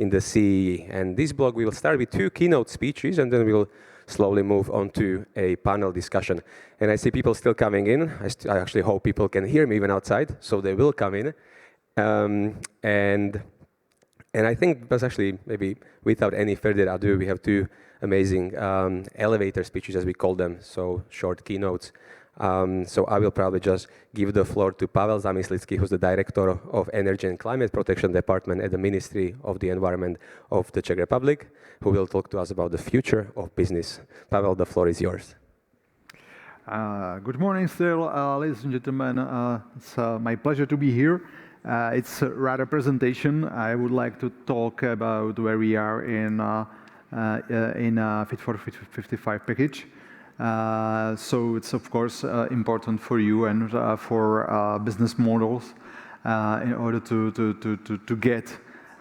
in the CEE. And this blog, we will start with 2 keynote speeches, and then we'll slowly move on to a panel discussion. And I see people still coming in. I actually hope people can hear me even outside, so they will come in. And I think that's actually, maybe without any further ado, we have 2 amazing elevator speeches, as we call them, so short keynotes. So I will probably just give the floor to Pavel Zámyslický, who's the Director of Energy and Climate Protection Department at the Ministry of the Environment of the Czech Republic, who will talk to us about the future of business. Pavel, the floor is yours. Good morning still, ladies and gentlemen. It's my pleasure to be here. It's a rather presentation. I would like to talk about where we are in Fit for 55 package. So it's of course important for you and for business models in order to get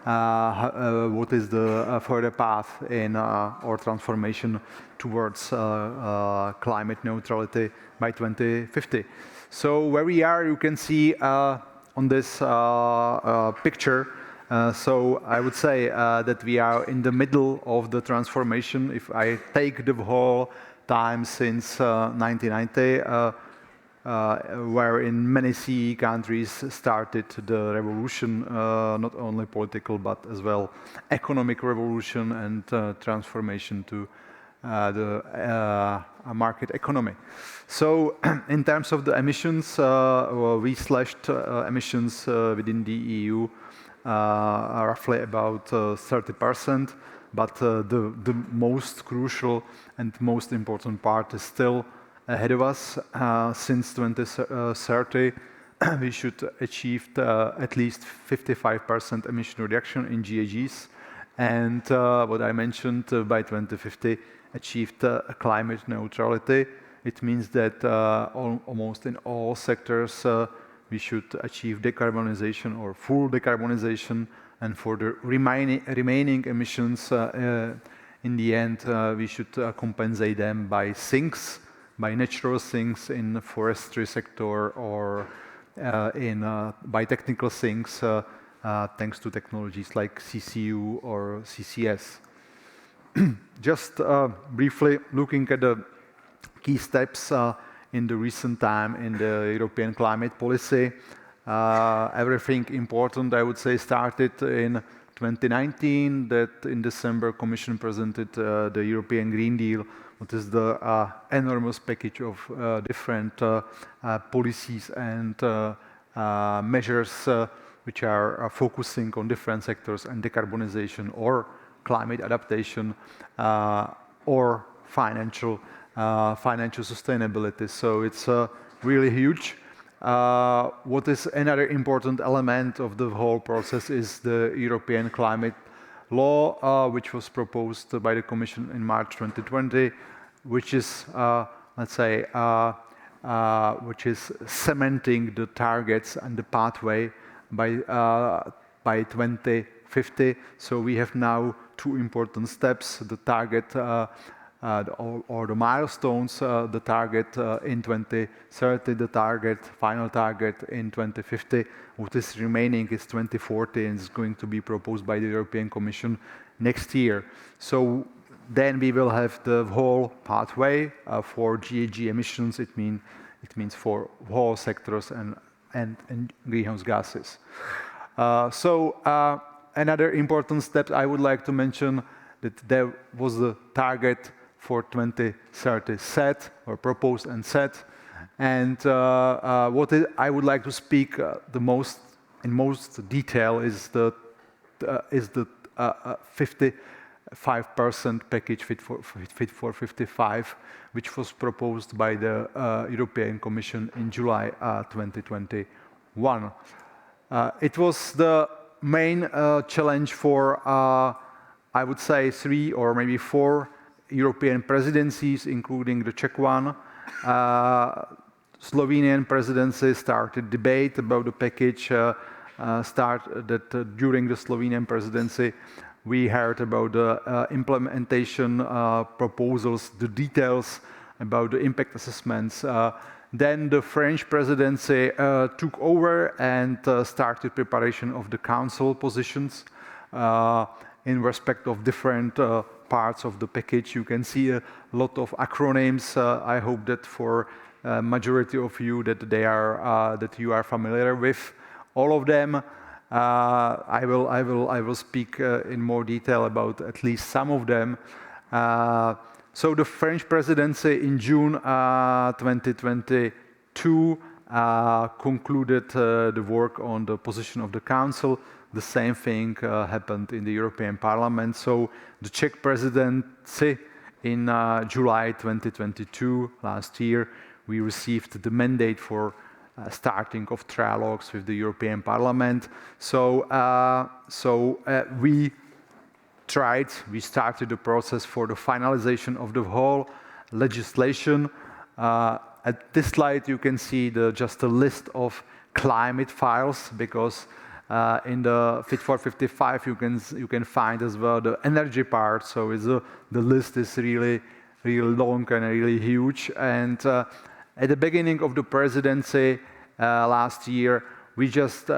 what is the further path in our transformation towards climate neutrality by 2050. So where we are, you can see on this picture. So I would say that we are in the middle of the transformation. If I take the whole time since 1990, where in many CEE countries started the revolution, not only political but as well economic revolution and transformation to the market economy. So in terms of the emissions, we slashed emissions within the EU roughly about 30%. But the most crucial and most important part is still ahead of us. Since 2030, we should achieve at least 55% emission reduction in GHGs. And what I mentioned, by 2050, achieved climate neutrality. It means that almost in all sectors, we should achieve decarbonization or full decarbonization. And for the remaining emissions, in the end, we should compensate them by sinks, by natural sinks in the forestry sector, or by technical sinks, thanks to technologies like CCU or CCS. Just briefly looking at the key steps in the recent time in the European climate policy. Everything important, I would say, started in 2019, that in December Commission presented the European Green Deal, which is the enormous package of different policies and measures which are focusing on different sectors and decarbonization or climate adaptation or financial sustainability. So it's really huge. What is another important element of the whole process is the European climate law, which was proposed by the Commission in March 2020, which is, let's say, which is cementing the targets and the pathway by 2050. So we have now 2 important steps: the target or the milestones, the target in 2030, the final target in 2050. What is remaining is 2040, and is going to be proposed by the European Commission next year. So then we will have the whole pathway for GHG emissions. It means for whole sectors and greenhouse gases. Another important step I would like to mention, that there was the target for 2030 set or proposed and set, and I would like to speak in most detail is the 55% package Fit for 55, which was proposed by the European Commission in July 2021. It was the main challenge for I would say 3 or maybe 4 European presidencies, including the Czech one. Slovenian presidency started debate about the package. During the Slovenian presidency, we heard about the implementation proposals, the details about the impact assessments. Then the French presidency took over and started preparation of the council positions. in respect of different parts of the package. You can see a lot of acronyms. I hope that for majority of you that you are familiar with all of them. I will speak in more detail about at least some of them. So the French presidency in June 2022 concluded the work on the position of the Council. The same thing happened in the European Parliament. So the Czech presidency in July 2022, last year, we received the mandate for starting of trialogues with the European Parliament. So, we started the process for the finalization of the whole legislation. At this slide, you can see just a list of climate files, because in the Fit for 55, you can find as well the energy part. So the list is really long and really huge. And at the beginning of the presidency last year, we just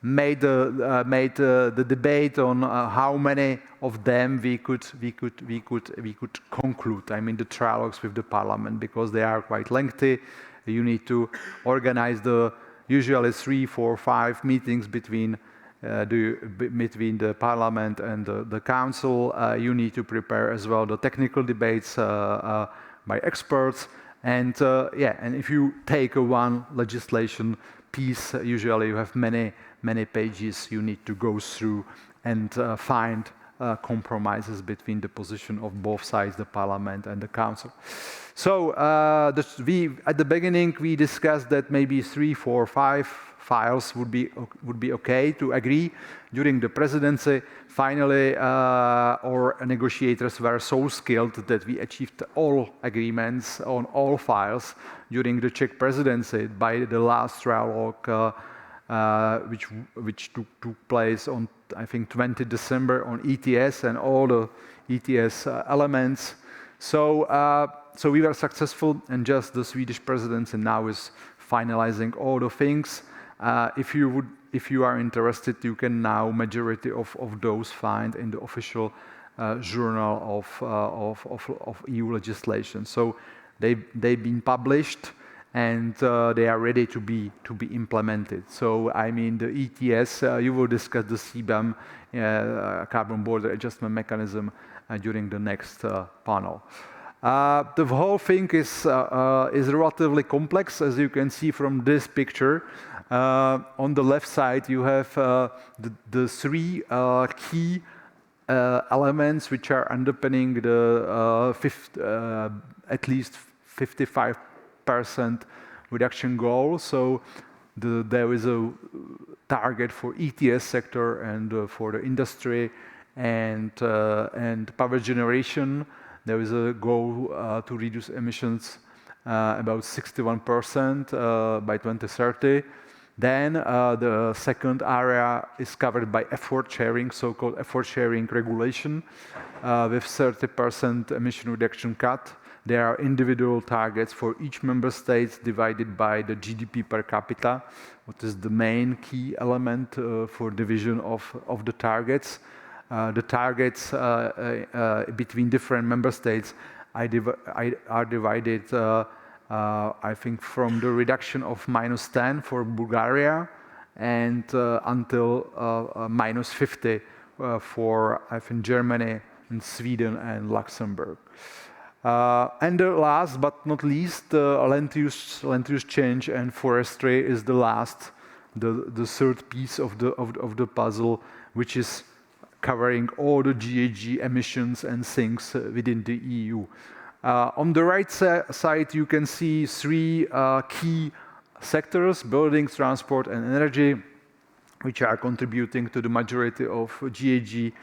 made the debate on how many of them we could conclude. I mean, the trialogues with the Parliament, because they are quite lengthy. You need to organize usually 3, 4, 5 meetings between the Parliament and the Council. You need to prepare as well the technical debates by experts. And and if you take one legislation piece, usually you have many pages you need to go through and find compromises between the position of both sides, the Parliament and the Council. So at the beginning we discussed that maybe 3, 4, 5 files would be okay to agree during the presidency. Finally, our negotiators were so skilled that we achieved all agreements on all files during the Czech presidency by the last trialogue, which took place on, I think, 20 December on ETS and all the ETS elements. So we were successful, and just the Swedish presidency now is finalizing all the things. If you are interested, you can now majority of those find in the official journal of EU legislation. So they've been published, and they are ready to be implemented. So I mean, the ETS, you will discuss the CBAM, carbon border adjustment mechanism, during the next panel. The whole thing is relatively complex, as you can see from this picture. On the left side, you have the 3 key elements which are underpinning the at least 55% reduction goal. So there is a target for ETS sector and for the industry and power generation. There is a goal to reduce emissions about 61% by 2030. Then the second area is covered by effort sharing, so-called effort sharing regulation, with 30% emission reduction cut. There are individual targets for each member state divided by the GDP per capita, which is the main key element for division of the targets. The targets between different member states are divided, I think, from the reduction of -10 for Bulgaria and until -50 for, I think, Germany and Sweden and Luxembourg. And the last but not least, land use change and forestry is the third piece of the puzzle, which is covering all the GHG emissions and things within the EU. On the right side, you can see 3 key sectors: buildings, transport, and energy, which are contributing to the majority of GHG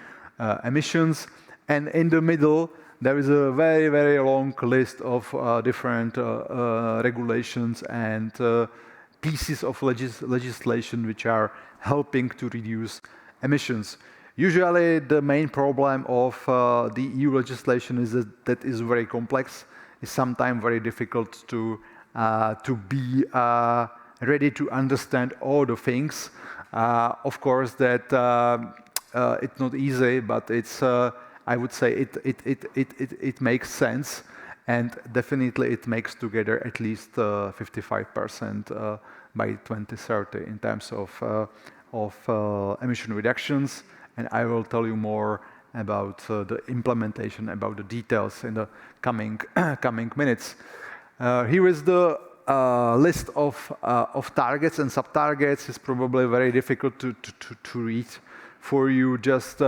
emissions. And in the middle, there is a very, very long list of different regulations and pieces of legislation which are helping to reduce emissions. Usually, the main problem of the EU legislation is that it is very complex. It's sometimes very difficult to be ready to understand all the things. Of course, that it's not easy, but it's I would say it makes sense, and definitely it makes together at least 55% by 2030 in terms of emission reductions. And I will tell you more about the implementation, about the details in the coming minutes. Here is the list of targets and sub-targets. It's probably very difficult to read for you. Just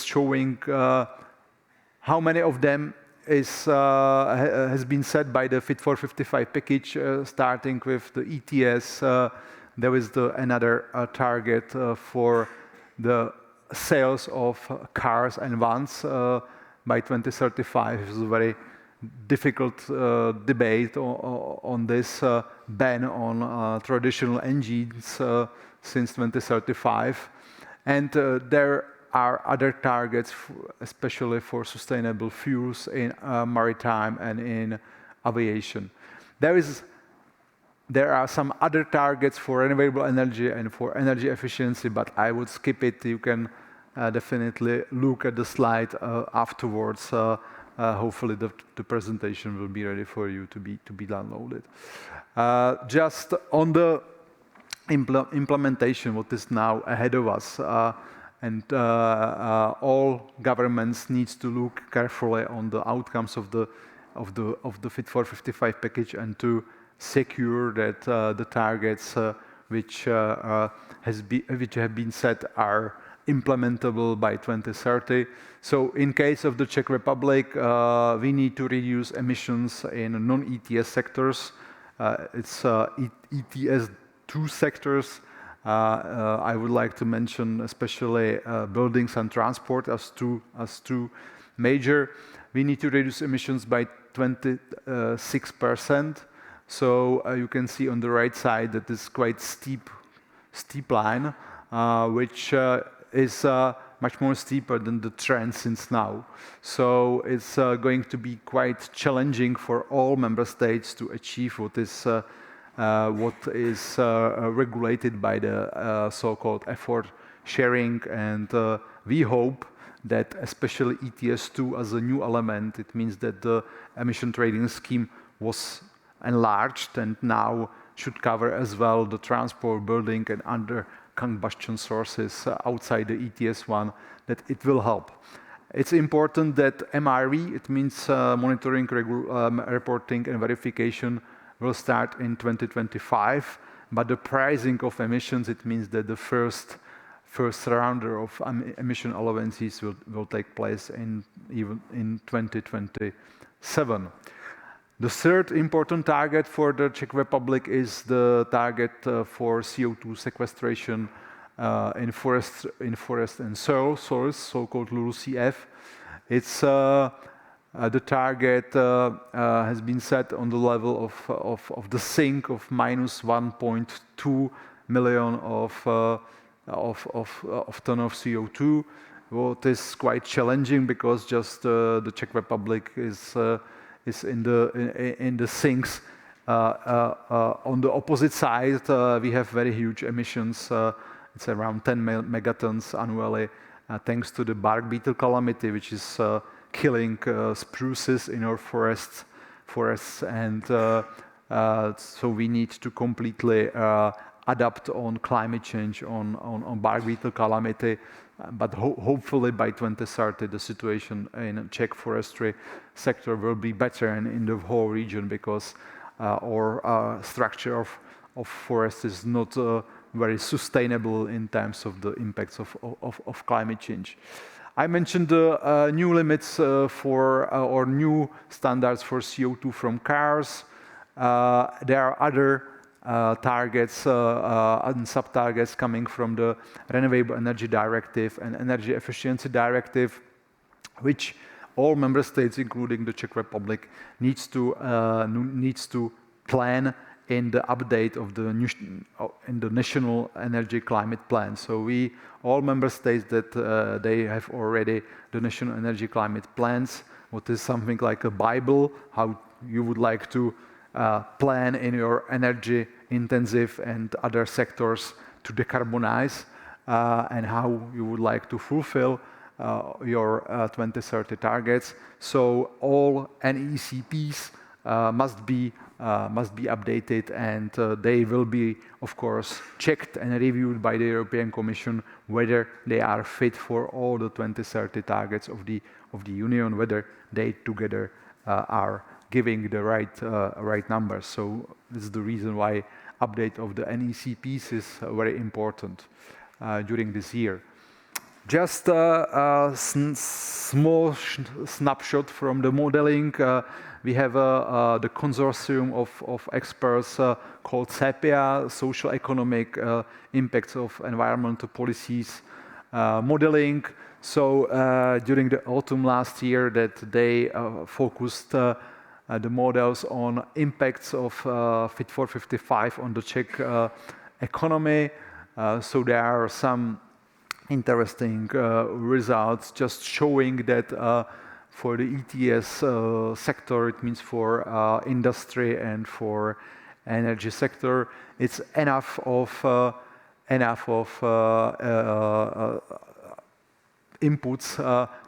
showing how many of them has been set by the Fit for 55 package, starting with the ETS. There is another target for the sales of cars and vans by 2035. It's a very difficult debate on this ban on traditional engines since 2035. And there are other targets, especially for sustainable fuels in maritime and in aviation. There are some other targets for renewable energy and for energy efficiency, but I would skip it. You can definitely look at the slide afterwards. Hopefully the presentation will be ready for you to be downloaded. Just on the implementation, what is now ahead of us, and all governments needs to look carefully on the outcomes of the Fit for 55 package and to secure that the targets which have been set are implementable by 2030. So in case of the Czech Republic, we need to reduce emissions in non-ETS sectors. It's ETS 2 sectors. I would like to mention especially buildings and transport as two major. We need to reduce emissions by 26%. So you can see on the right side that this quite steep line, which is much more steeper than the trend since now. So it's going to be quite challenging for all member states to achieve what is regulated by the so-called effort sharing, and we hope that especially ETS2 as a new element, it means that the emission trading scheme was enlarged and now should cover as well the transport, building and other combustion sources outside the ETS1, that it will help. It's important that MRV, it means monitoring, reporting and verification, will start in 2025, but the pricing of emissions, it means that the first rounder of emission allowances will take place even in 2027. The third important target for the Czech Republic is the target for CO2 sequestration in forest and soils, so-called LULUCF. It's the target has been set on the level of the sink of minus 1.2 million of ton of CO2. What is quite challenging because just the Czech Republic is in the sinks. On the opposite side, we have very huge emissions. It's around 10 megatons annually, thanks to the bark beetle calamity, which is killing spruces in our forests, and so we need to completely adapt on climate change, on bark beetle calamity. But hopefully by 2030 the situation in Czech forestry sector will be better and in the whole region, because our structure of forest is not very sustainable in terms of the impacts of climate change. I mentioned the new limits or new standards for CO2 from cars. There are other targets and sub-targets coming from the Renewable Energy Directive and Energy Efficiency Directive, which all member states, including the Czech Republic, needs to plan in the update of the National Energy Climate Plan. So all member states that they have already the National Energy Climate Plans, what is something like a Bible, how you would like to plan in your energy intensive and other sectors to decarbonize. and how you would like to fulfill your 2030 targets. So all NECPs must be updated, and they will be, of course, checked and reviewed by the European Commission whether they are fit for all the 2030 targets of the Union, whether they together are giving the right numbers. So this is the reason why update of the NECPs is very important during this year. Just a small snapshot from the modeling. We have the consortium of experts called CEPIA, Social Economic Impacts of Environmental Policies Modeling. So during the autumn last year, that they focused the models on impacts of Fit for 55 on the Czech economy. So there are some interesting results just showing that for the ETS sector, it means for industry and for energy sector, it's enough of inputs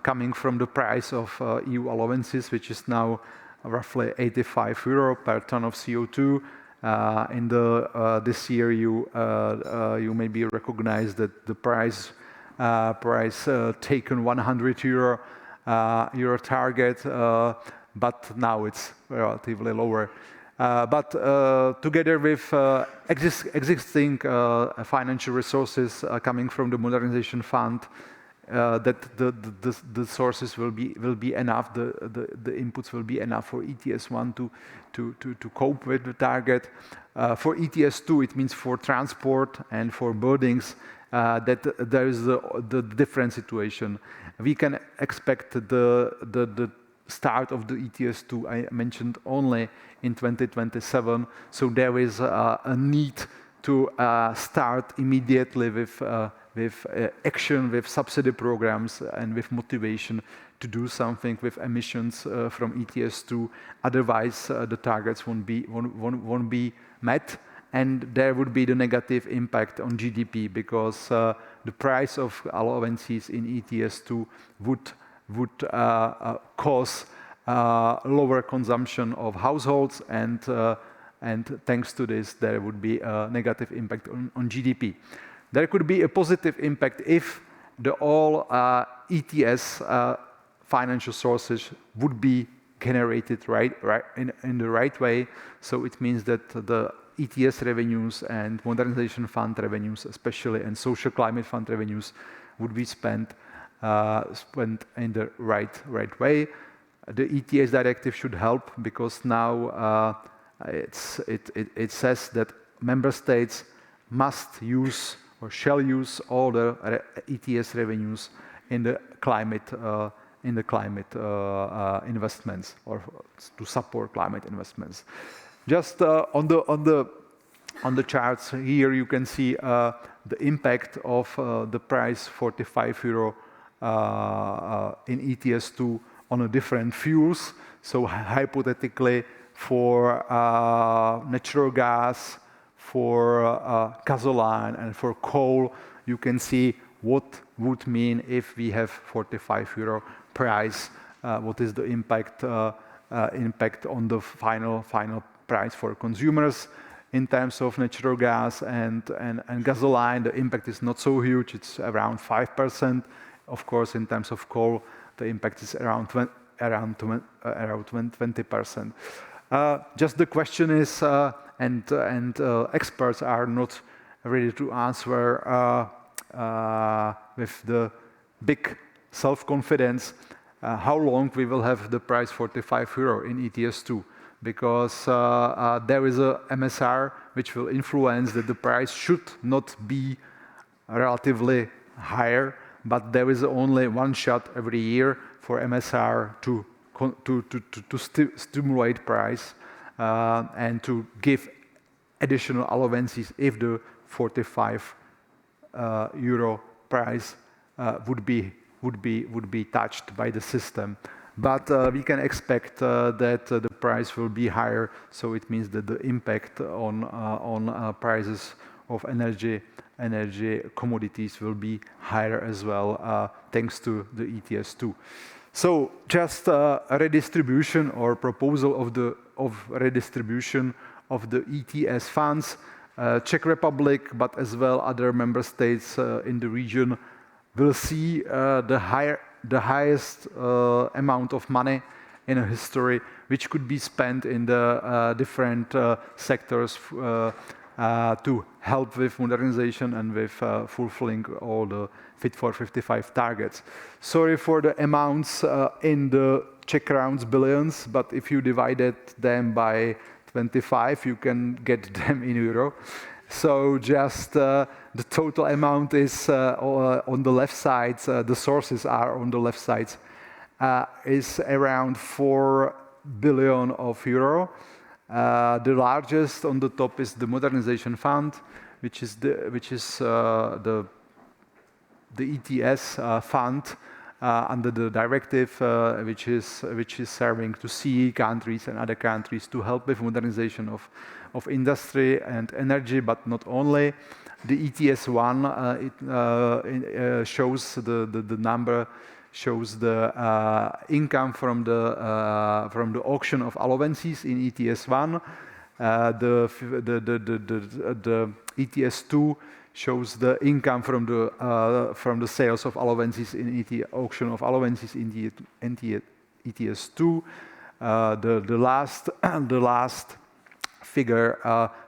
coming from the price of EU allowances, which is now roughly 85 euro per ton of CO2. In this year, you maybe recognize that the price taken 100 euro target, but now it's relatively lower. But together with existing financial resources coming from the modernization fund, that the sources will be enough. The inputs will be enough for ETS1 to cope with the target. For ETS2, it means for transport and for buildings. That there is the different situation. We can expect the start of the ETS2 I mentioned only in 2027. So there is a need to start immediately with action, with subsidy programs, and with motivation to do something with emissions from ETS2. Otherwise, the targets won't be met. And there would be the negative impact on GDP because the price of allowances in ETS2 would cause lower consumption of households, and thanks to this, there would be a negative impact on GDP. There could be a positive impact if all ETS financial sources would be generated in the right way. So it means that the ETS revenues and modernization fund revenues, especially, and social climate fund revenues, would be spent in the right way. The ETS directive should help because now it says that member states must use or shall use all the ETS revenues in the climate investments, or to support climate investments. Just on the charts here, you can see the impact of the price 45 euro in ETS2 on the different fuels. So hypothetically, for natural gas, for gasoline, and for coal, you can see what would mean if we have 45 euro price. What is the impact on the final price for consumers? In terms of natural gas and gasoline, the impact is not so huge. It's around 5%. Of course, in terms of coal, the impact is around 20%. Just the question is, and experts are not ready to answer with the big self-confidence how long we will have the price 45 euro in ETS2. Because there is a MSR which will influence that the price should not be relatively higher, but there is only one shot every year for MSR to stimulate price and to give additional allowances if the 45 euro price would be touched by the system. But we can expect that the price will be higher, so it means that the impact on prices of energy commodities will be higher as well, thanks to the ETS2. So just a redistribution or proposal of redistribution of the ETS funds. Czech Republic, but as well other member states in the region will see the highest amount of money in a history, which could be spent in the different sectors to help with modernization and with fulfilling all the Fit for 55 targets. Sorry for the amounts in the Czech crowns billions, but if you divided them by 25, you can get them in euro. So just the total amount is on the left side, the sources are on the left side, is around 4 billion of euro. The largest on the top is the modernization fund, which is the ETS fund under the directive, which is serving to CEE countries and other countries to help with modernization of industry and energy, but not only. The ETS1 shows the number, shows the income from the auction of allowances in ETS1. The ETS2 shows the income from the sales of allowances in auction of allowances in the ETS2. The last figure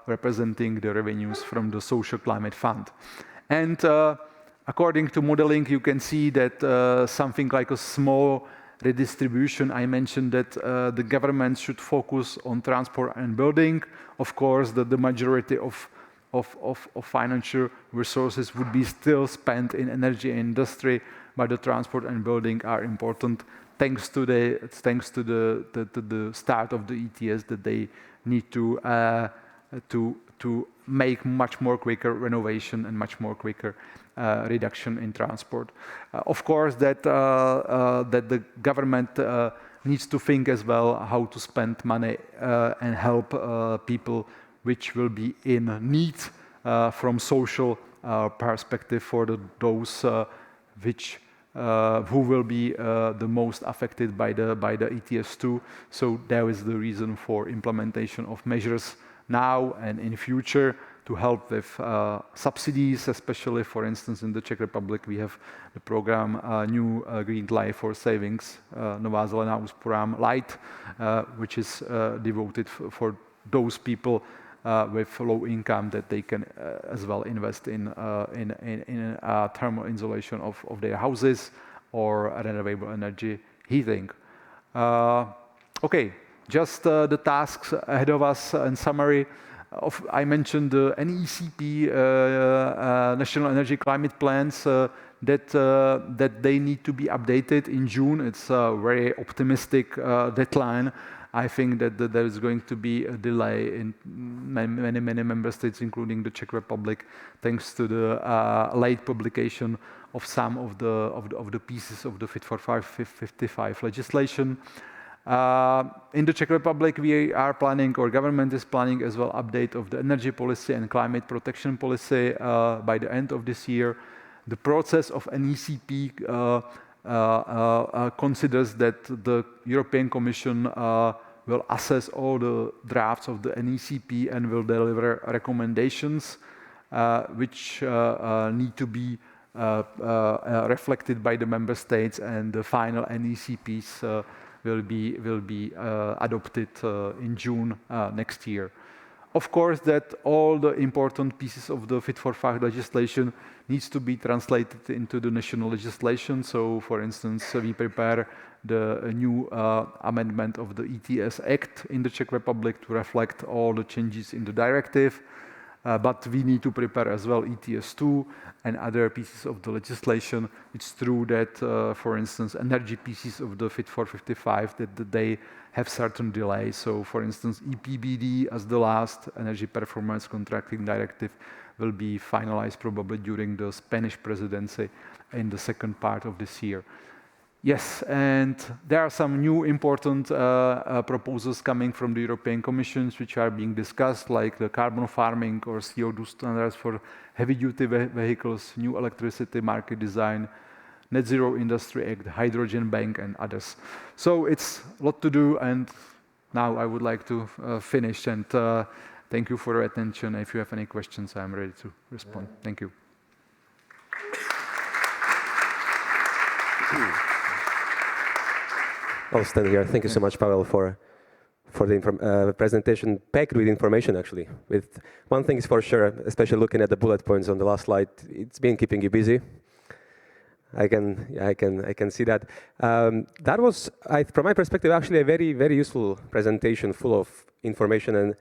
representing the revenues from the Social Climate Fund. And according to modeling, you can see that something like a small redistribution. I mentioned that the government should focus on transport and building. Of course, the majority of financial resources would be still spent in energy and industry, but the transport and building are important thanks to the start of the ETS, that they need to make much more quicker renovation and much more quicker reduction in transport. Of course, that the government needs to think as well how to spend money and help people which will be in need from social perspective for those who will be the most affected by the ETS2. So there is the reason for implementation of measures now and in future to help with subsidies, especially, for instance, in the Czech Republic, we have the program New Green Life for Savings, Nová zelená úsporám Light, which is devoted for those people with low income, that they can as well invest in thermal insulation of their houses or renewable energy heating. Okay, just the tasks ahead of us in summary. I mentioned the NECP, National Energy Climate Plans, that they need to be updated in June. It's a very optimistic deadline. I think that there is going to be a delay in many member states, including the Czech Republic, thanks to the late publication of some of the pieces of the Fit for 55 legislation. In the Czech Republic, we are planning, or government is planning as well, update of the energy policy and climate protection policy by the end of this year. The process of NECP considers that the European Commission will assess all the drafts of the NECP and will deliver recommendations which need to be reflected by the member states, and the final NECPs will be adopted in June next year. Of course, that all the important pieces of the Fit for 55 legislation needs to be translated into the national legislation. So, for instance, we prepare the new amendment of the ETS Act in the Czech Republic to reflect all the changes in the directive. But we need to prepare as well ETS2 and other pieces of the legislation. It's true that, for instance, energy pieces of the Fit for 55, that they have certain delays. So, for instance, EPBD as the last Energy Performance Contracting Directive will be finalized probably during the Spanish presidency in the second part of this year. Yes, and there are some new important proposals coming from the European Commission which are being discussed, like the carbon farming or CO2 standards for heavy-duty vehicles, new electricity market design, Net Zero Industry Act, Hydrogen Bank, and others. So it's a lot to do, and now I would like to finish, and thank you for your attention. If you have any questions, I'm ready to respond. Thank you. I'll stand here. Thank you so much, Pavel, for the presentation packed with information, actually. With one thing is for sure, especially looking at the bullet points on the last slide, it's been keeping you busy. I can see that. That was, from my perspective, actually a very, very useful presentation full of information, and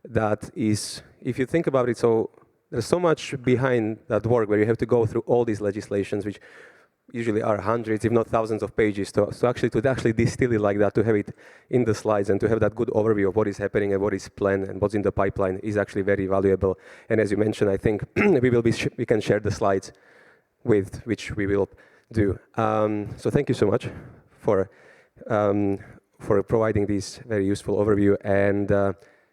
that is, if you think about it, so there's so much behind that work where you have to go through all these legislations, which usually are hundreds, if not thousands of pages, to actually distill it like that, to have it in the slides and to have that good overview of what is happening and what is planned and what's in the pipeline is actually very valuable. And as you mentioned, I think we can share the slides with which we will do. So thank you so much for providing this very useful overview. And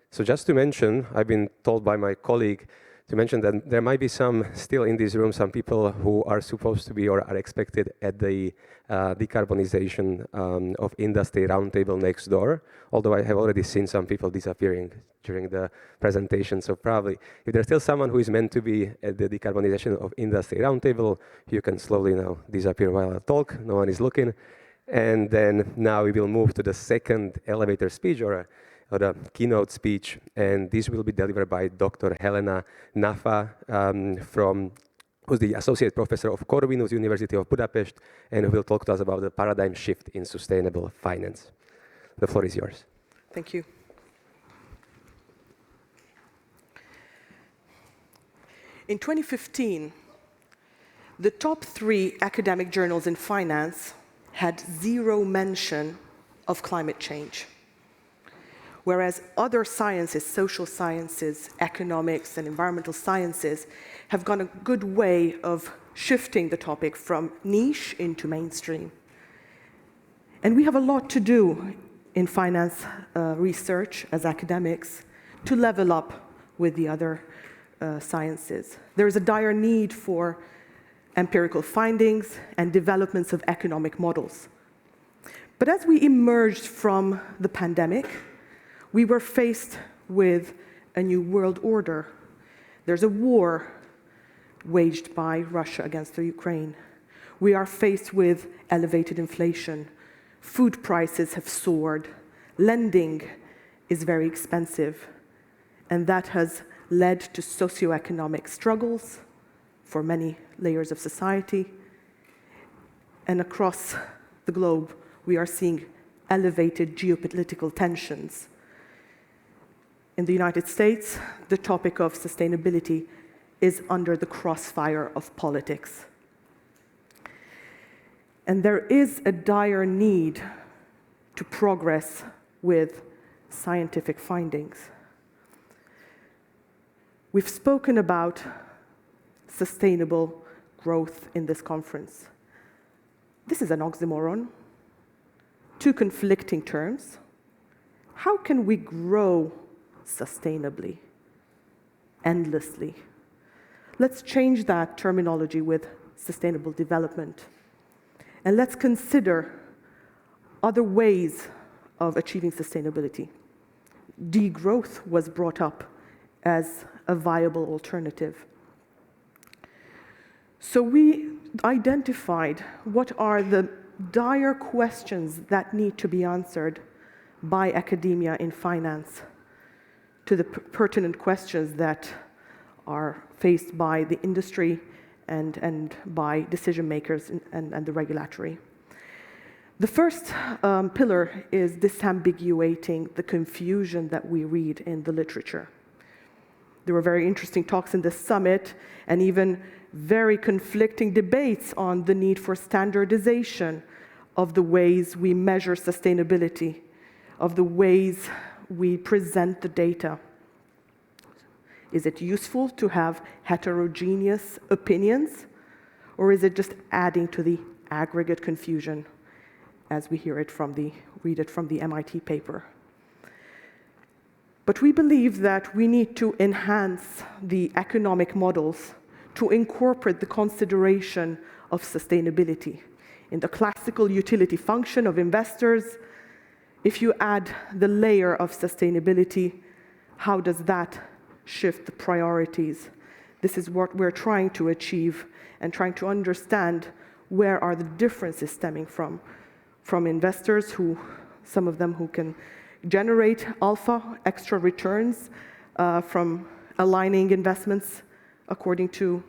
so just to mention, I've been told by my colleague to mention that there might be still in this room, some people who are supposed to be or are expected at the decarbonization of industry roundtable next door, although I have already seen some people disappearing during the presentation. So probably, if there's still someone who is meant to be at the decarbonization of industry roundtable, you can slowly now disappear while I talk. No one is looking. And then now we will move to the second elevator speech, or the keynote speech, and this will be delivered by Dr. Helena Naffa, who's the Associate Professor of Corvinus, University of Budapest, and who will talk to us about the paradigm shift in sustainable finance. The floor is yours. Thank you. In 2015, the top 3 academic journals in finance had 0 mention of climate change, whereas other sciences, social sciences, economics, and environmental sciences have gone a good way of shifting the topic from niche into mainstream. And we have a lot to do in finance research as academics to level up with the other sciences. There is a dire need for empirical findings and developments of economic models. But as we emerged from the pandemic, we were faced with a new world order. There's a war waged by Russia against the Ukraine. We are faced with elevated inflation. Food prices have soared. Lending is very expensive. And that has led to socioeconomic struggles for many layers of society. And across the globe, we are seeing elevated geopolitical tensions. In the United States, the topic of sustainability is under the crossfire of politics. And there is a dire need to progress with scientific findings. We've spoken about sustainable growth in this conference. This is an oxymoron, 2 conflicting terms. How can we grow sustainably, endlessly? Let's change that terminology with sustainable development. And let's consider other ways of achieving sustainability. Degrowth was brought up as a viable alternative. So we identified what are the dire questions that need to be answered by academia in finance to the pertinent questions that are faced by the industry and by decision makers and the regulatory. The first pillar is disambiguating the confusion that we read in the literature. There were very interesting talks in this summit and even very conflicting debates on the need for standardization of the ways we measure sustainability, of the ways we present the data. Is it useful to have heterogeneous opinions, or is it just adding to the aggregate confusion? as we read it from the MIT paper. But we believe that we need to enhance the economic models to incorporate the consideration of sustainability. In the classical utility function of investors, if you add the layer of sustainability, how does that shift the priorities? This is what we're trying to achieve and trying to understand where are the differences stemming from investors some of them who can generate alpha, extra returns from aligning investments according to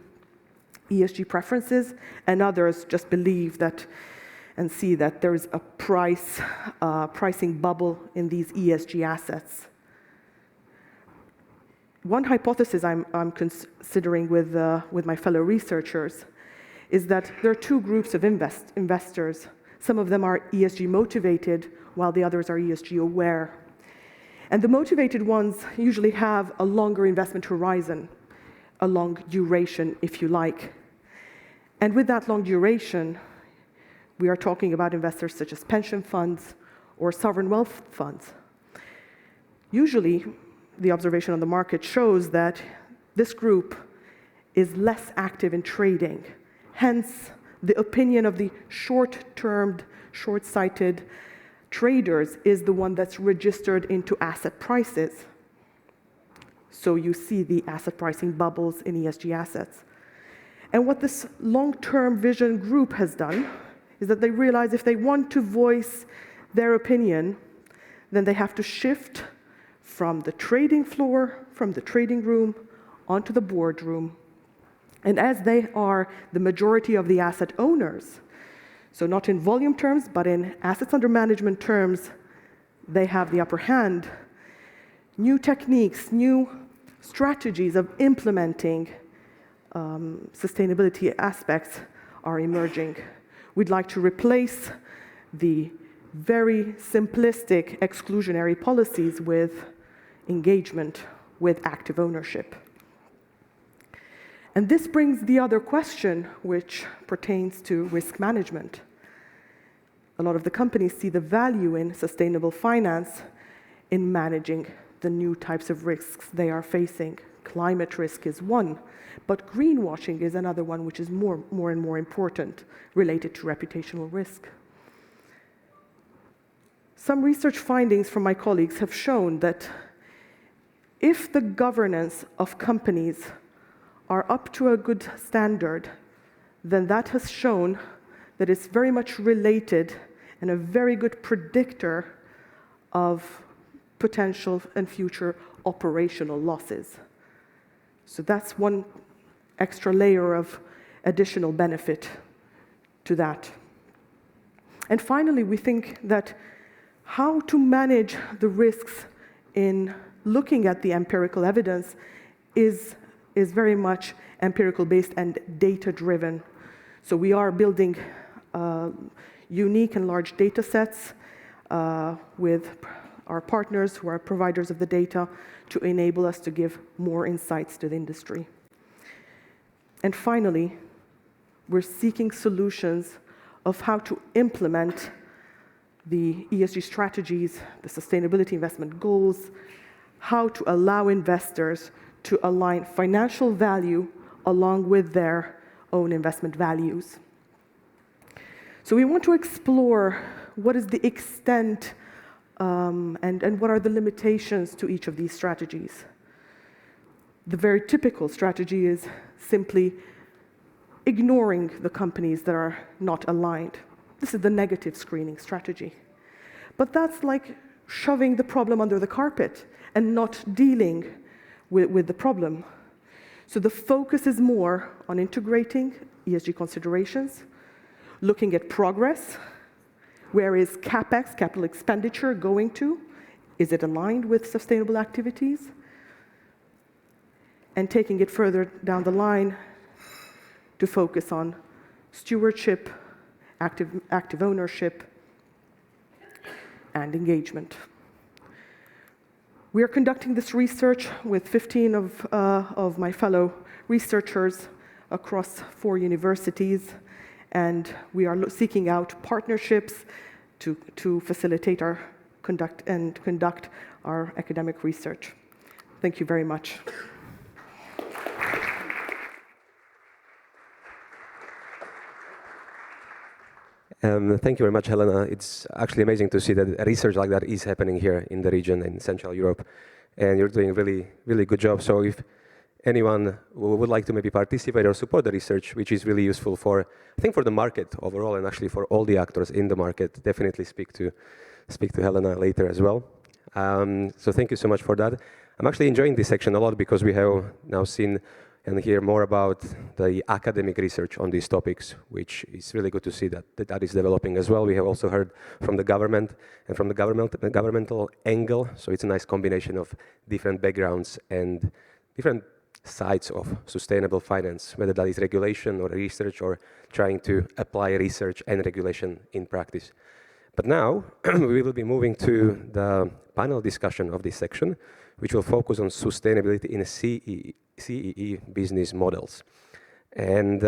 ESG preferences, and others just believe that and see that there is a pricing bubble in these ESG assets. One hypothesis I'm considering with my fellow researchers is that there are two groups of investors. Some of them are ESG motivated, while the others are ESG aware. And the motivated ones usually have a longer investment horizon, a long duration, if you like. And with that long duration, we are talking about investors such as pension funds or sovereign wealth funds. Usually, the observation on the market shows that this group is less active in trading. Hence, the opinion of the short-termed, short-sighted traders is the one that's registered into asset prices. So you see the asset pricing bubbles in ESG assets. And what this long-term vision group has done is that they realize if they want to voice their opinion, then they have to shift from the trading floor, from the trading room, onto the boardroom. And as they are the majority of the asset owners, so not in volume terms, but in assets under management terms, they have the upper hand. New techniques, new strategies of implementing sustainability aspects are emerging. We'd like to replace the very simplistic exclusionary policies with engagement, with active ownership. And this brings the other question, which pertains to risk management. A lot of the companies see the value in sustainable finance in managing the new types of risks they are facing. Climate risk is one, but greenwashing is another one, which is more and more important, related to reputational risk. Some research findings from my colleagues have shown that if the governance of companies are up to a good standard, then that has shown that it's very much related and a very good predictor of potential and future operational losses. So that's one extra layer of additional benefit to that. And finally, we think that how to manage the risks in looking at the empirical evidence is very much empirical-based and data-driven. So we are building unique and large data sets with our partners who are providers of the data to enable us to give more insights to the industry. And finally, we're seeking solutions of how to implement the ESG strategies, the sustainability investment goals, how to allow investors to align financial value along with their own investment values. So we want to explore what is the extent and what are the limitations to each of these strategies. The very typical strategy is simply ignoring the companies that are not aligned. This is the negative screening strategy. But that's like shoving the problem under the carpet and not dealing with the problem. So the focus is more on integrating ESG considerations, looking at progress. Where is CapEx, capital expenditure, going to? Is it aligned with sustainable activities? And taking it further down the line to focus on stewardship, active ownership, and engagement. We are conducting this research with 15 of my fellow researchers across 4 universities, and we are seeking out partnerships to facilitate our conduct our academic research. Thank you very much. Thank you very much, Helena. It's actually amazing to see that research like that is happening here in the region in Central Europe, and you're doing a really, really good job. So if anyone would like to maybe participate or support the research, which is really useful for, I think, for the market overall, and actually for all the actors in the market, definitely speak to Helena later as well. So thank you so much for that. I'm actually enjoying this section a lot because we have now seen and hear more about the academic research on these topics, which is really good to see that is developing as well. We have also heard from the government and from the governmental angle, so it's a nice combination of different backgrounds and different sides of sustainable finance, whether that is regulation or research or trying to apply research and regulation in practice. But now we will be moving to the panel discussion of this section, which will focus on sustainability in CEE business models. And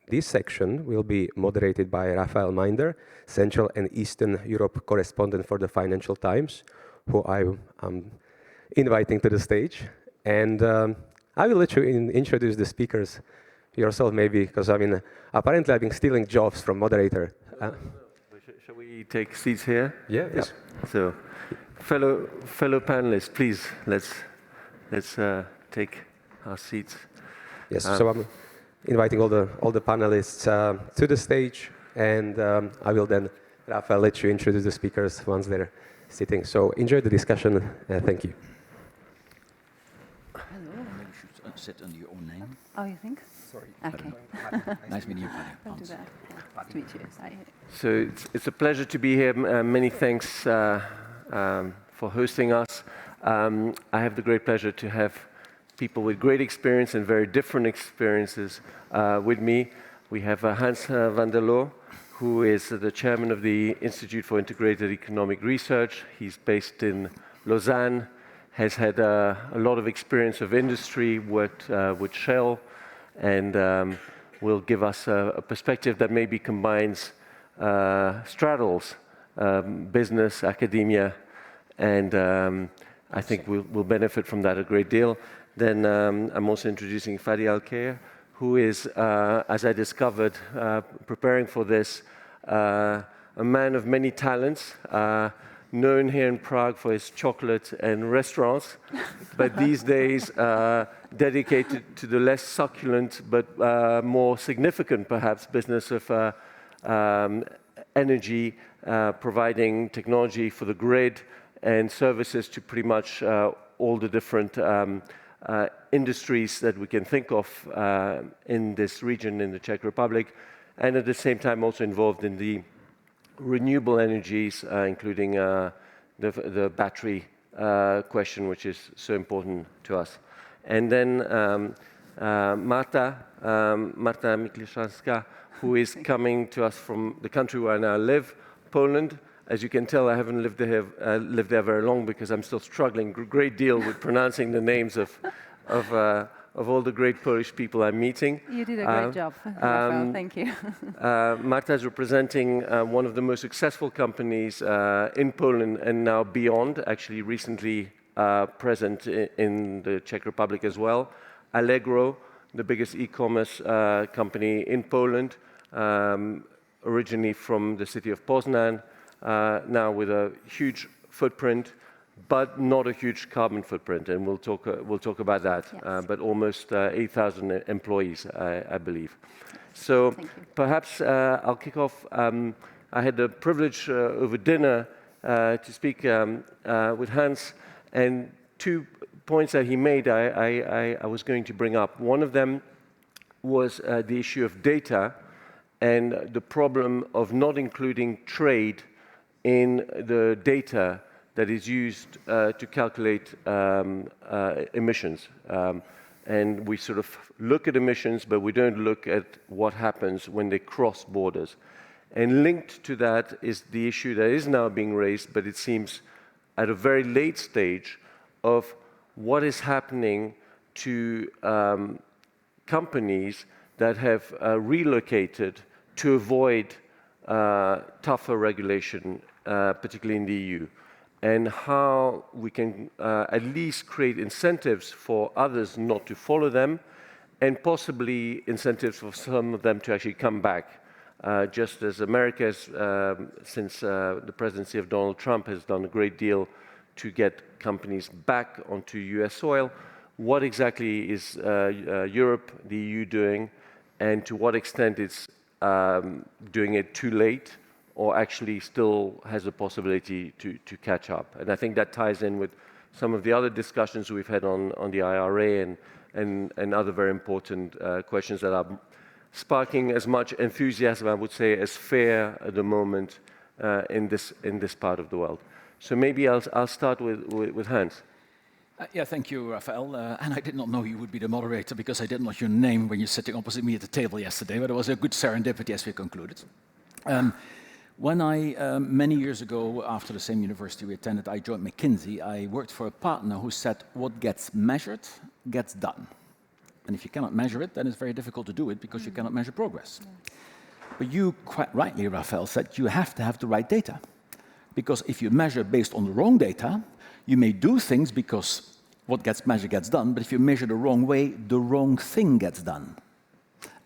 this section will be moderated by Rafael Minder, Central and Eastern Europe correspondent for the Financial Times, who I am inviting to the stage. And I will let you introduce the speakers yourself, maybe, because apparently I've been stealing jobs from moderator. Shall we take seats here? Yeah, yes. So, fellow panelists, please, let's take our seats. Yes. So I'm inviting all the panelists to the stage, and I will then, Rafael, let you introduce the speakers once they're sitting. So enjoy the discussion. Thank you. Hello. You should sit under your own name. Oh, you think? Sorry. Okay. Nice meeting you, Pavel. Don't do that. Nice to meet you. So it's a pleasure to be here. Many thanks for hosting us. I have the great pleasure to have people with great experience and very different experiences with me. We have Hans van der Loo, who is the chairman of the Institute for Integrated Economic Research. He's based in Lausanne, has had a lot of experience of industry, worked with Shell, and will give us a perspective that maybe combines, straddles business, academia, and I think we'll benefit from that a great deal. Then I'm also introducing Fadi Alkhair, who is, as I discovered preparing for this, a man of many talents, known here in Prague for his chocolate and restaurants, but these days dedicated to the less succulent but more significant, perhaps, business of energy, providing technology for the grid and services to pretty much all the different industries that we can think of in this region in the Czech Republic, and at the same time also involved in the renewable energies, including the battery question, which is so important to us. And then Marta Mikliszanska, who is coming to us from the country where I now live, Poland. As you can tell, I haven't lived there very long because I'm still struggling a great deal with pronouncing the names of all the great Polish people I'm meeting. You did a great job, Rafael. Thank you. Marta is representing one of the most successful companies in Poland and now beyond, actually recently present in the Czech Republic as well. Allegro, the biggest e-commerce company in Poland, originally from the city of Poznan, now with a huge footprint, but not a huge carbon footprint, and we'll talk about that. Yes. But almost 8,000 employees, I believe. So perhaps I'll kick off. I had the privilege over dinner to speak with Hans, and 2 points that he made I was going to bring up. One of them was the issue of data and the problem of not including trade in the data that is used to calculate emissions. And we sort of look at emissions, but we don't look at what happens when they cross borders. And linked to that is the issue that is now being raised, but it seems at a very late stage, of what is happening to companies that have relocated to avoid tougher regulation, particularly in the EU, and how we can at least create incentives for others not to follow them, and possibly incentives for some of them to actually come back. Just as America has, since the presidency of Donald Trump, has done a great deal to get companies back onto US soil, what exactly is Europe, the EU doing, and to what extent it's doing it too late, or actually still has a possibility to catch up? And I think that ties in with some of the other discussions we've had on the IRA and other very important questions that are sparking as much enthusiasm, I would say, as fear at the moment in this part of the world. So maybe I'll start with Hans. Yeah, thank you, Rafael. And I did not know you would be the moderator because I didn't know your name when you're sitting opposite me at the table yesterday, but it was a good serendipity as we concluded. When I, many years ago, after the same university we attended, I joined McKinsey, I worked for a partner who said, what gets measured gets done. And if you cannot measure it, then it's very difficult to do it because you cannot measure progress. But you, quite rightly, Rafael, said you have to have the right data. Because if you measure based on the wrong data, you may do things because what gets measured gets done, but if you measure the wrong way, the wrong thing gets done.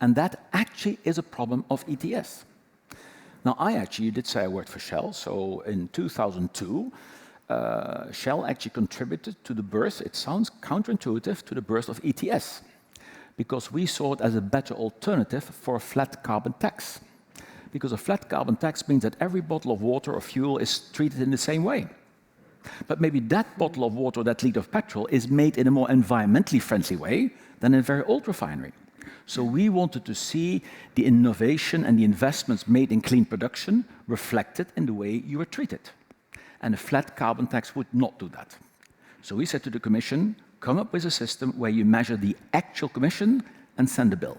And that actually is a problem of ETS. Now, you did say I worked for Shell, so in 2002, Shell actually contributed to the birth, it sounds counterintuitive, to the birth of ETS, because we saw it as a better alternative for a flat carbon tax. Because a flat carbon tax means that every bottle of water or fuel is treated in the same way. But maybe that bottle of water or that liter of petrol is made in a more environmentally friendly way than in a very old refinery. So we wanted to see the innovation and the investments made in clean production reflected in the way you were treated. And a flat carbon tax would not do that. So we said to the Commission, come up with a system where you measure the actual emission and send a bill.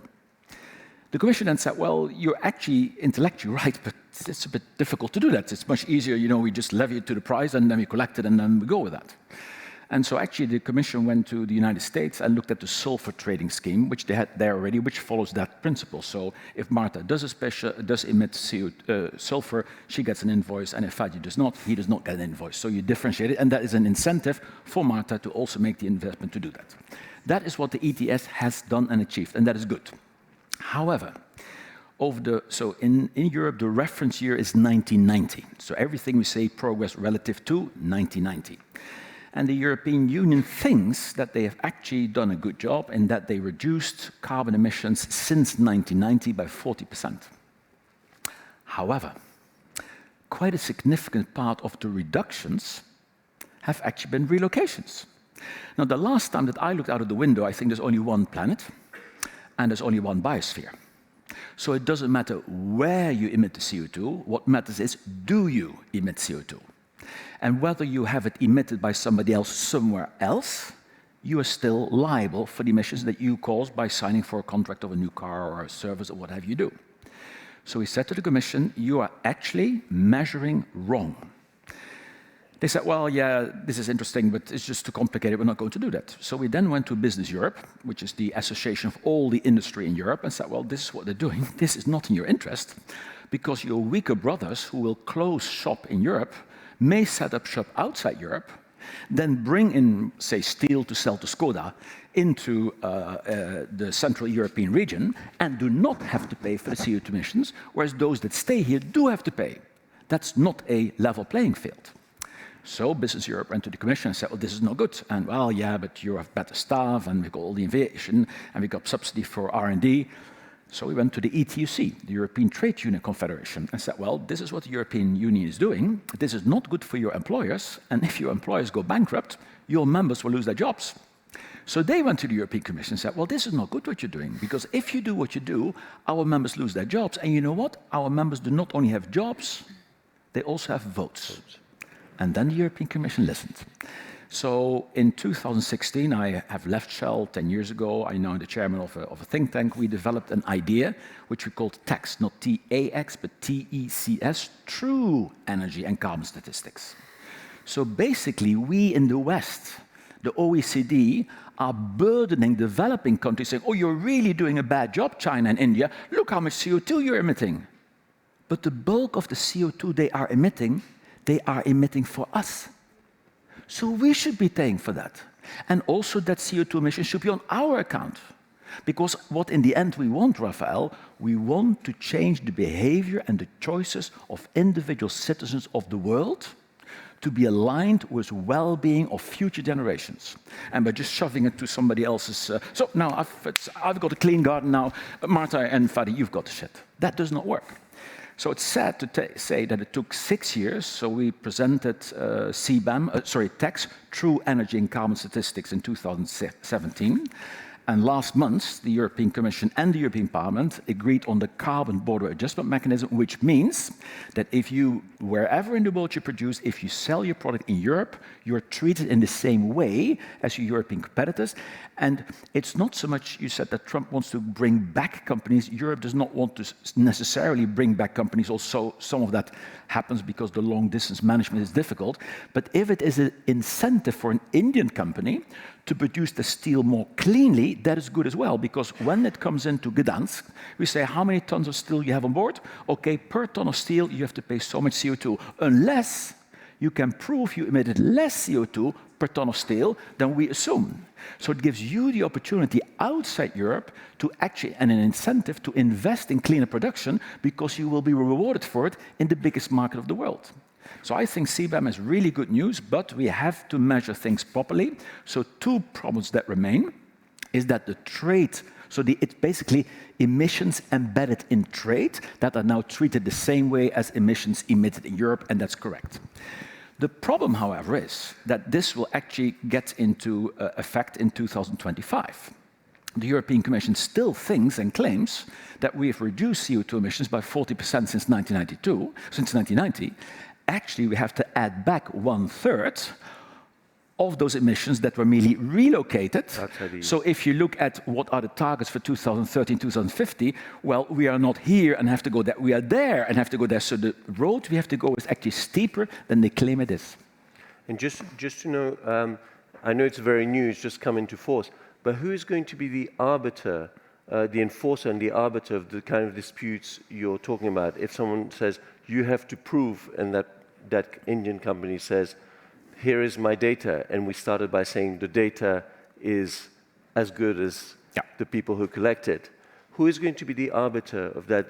The Commission then said, well, you're actually intellectually right, but it's a bit difficult to do that. It's much easier, we just levy it to the price and then we collect it and then we go with that. And so actually the Commission went to the United States and looked at the sulfur trading scheme, which they had there already, which follows that principle. So if Marta does emit sulfur, she gets an invoice, and if Fadi does not, he does not get an invoice. So you differentiate it, and that is an incentive for Marta to also make the investment to do that. That is what the ETS has done and achieved, and that is good. However, in Europe, the reference year is 1990. So everything we say progress relative to 1990. And the European Union thinks that they have actually done a good job in that they reduced carbon emissions since 1990 by 40%. However, quite a significant part of the reductions have actually been relocations. Now, the last time that I looked out of the window, I think there's only one planet, and there's only one biosphere. So it doesn't matter where you emit the CO2, what matters is, do you emit CO2? And whether you have it emitted by somebody else somewhere else, you are still liable for the emissions that you caused by signing for a contract of a new car or a service or what have you do. So we said to the Commission, you are actually measuring wrong. They said, well, yeah, this is interesting, but it's just too complicated, we're not going to do that. So we then went to Business Europe, which is the association of all the industry in Europe, and said, well, this is what they're doing. This is not in your interest, because your weaker brothers who will close shop in Europe may set up shop outside Europe, then bring in, say, steel to sell to Skoda into the Central European region and do not have to pay for the CO2 emissions, whereas those that stay here do have to pay. That's not a level playing field. So Business Europe went to the Commission and said, well, this is no good. And, well, yeah, but you have better staff, and we've got all the innovation, and we've got subsidy for R&D. So we went to the ETUC, the European Trade Union Confederation, and said, well, this is what the European Union is doing. This is not good for your employers, and if your employers go bankrupt, your members will lose their jobs. So they went to the European Commission and said, well, this is not good what you're doing, because if you do what you do, our members lose their jobs. And you know what? Our members do not only have jobs, they also have votes. And then the European Commission listened. So in 2016, I have left Shell 10 years ago. I'm now the chairman of a think tank. We developed an idea, which we called TAX, not T-A-X, but T-E-C-S, True Energy and Carbon Statistics. So basically, we in the West, the OECD, are burdening developing countries, saying, oh, you're really doing a bad job, China and India. Look how much CO2 you're emitting. but the bulk of the CO2 they are emitting for us. So we should be paying for that. And also that CO2 emission should be on our account. Because what in the end we want, Raphael, we want to change the behavior and the choices of individual citizens of the world to be aligned with well-being of future generations. And by just shoving it to somebody else's... so now I've got a clean garden now, Marta and Fadi, you've got the shit. That does not work. So it's sad to say that it took 6 years. So we presented CBAM, TEX, True Energy and Carbon Statistics in 2017. And last month, the European Commission and the European Parliament agreed on the carbon border adjustment mechanism, which means that if you, wherever in the world you produce, if you sell your product in Europe, you're treated in the same way as your European competitors. And it's not so much, you said that Trump wants to bring back companies. Europe does not want to necessarily bring back companies. Also, some of that happens because the long-distance management is difficult. But if it is an incentive for an Indian company to produce the steel more cleanly, that is good as well, because when it comes into Gdansk, we say how many tons of steel you have on board. Okay, per ton of steel, you have to pay so much CO2, unless you can prove you emitted less CO2 per ton of steel than we assume. So it gives you the opportunity outside Europe to actually, and an incentive to invest in cleaner production, because you will be rewarded for it in the biggest market of the world. So I think CBAM is really good news, but we have to measure things properly. So two problems that remain is that the trade, so it's basically emissions embedded in trade that are now treated the same way as emissions emitted in Europe, and that's correct. The problem, however, is that this will actually get into effect in 2025. The European Commission still thinks and claims that we have reduced CO2 emissions by 40% since 1990. Actually, we have to add back 1/3 of those emissions that were merely relocated. So if you look at what are the targets for 2030 and 2050, well, we are not here and have to go there. We are there and have to go there. So the road we have to go is actually steeper than they claim it is. And just to know, I know it's very new, it's just come into force, but who is going to be the arbiter, the enforcer and the arbiter of the kind of disputes you're talking about? If someone says, you have to prove, and that Indian company says, here is my data, and we started by saying the data is as good as the people who collect it. Who is going to be the arbiter of that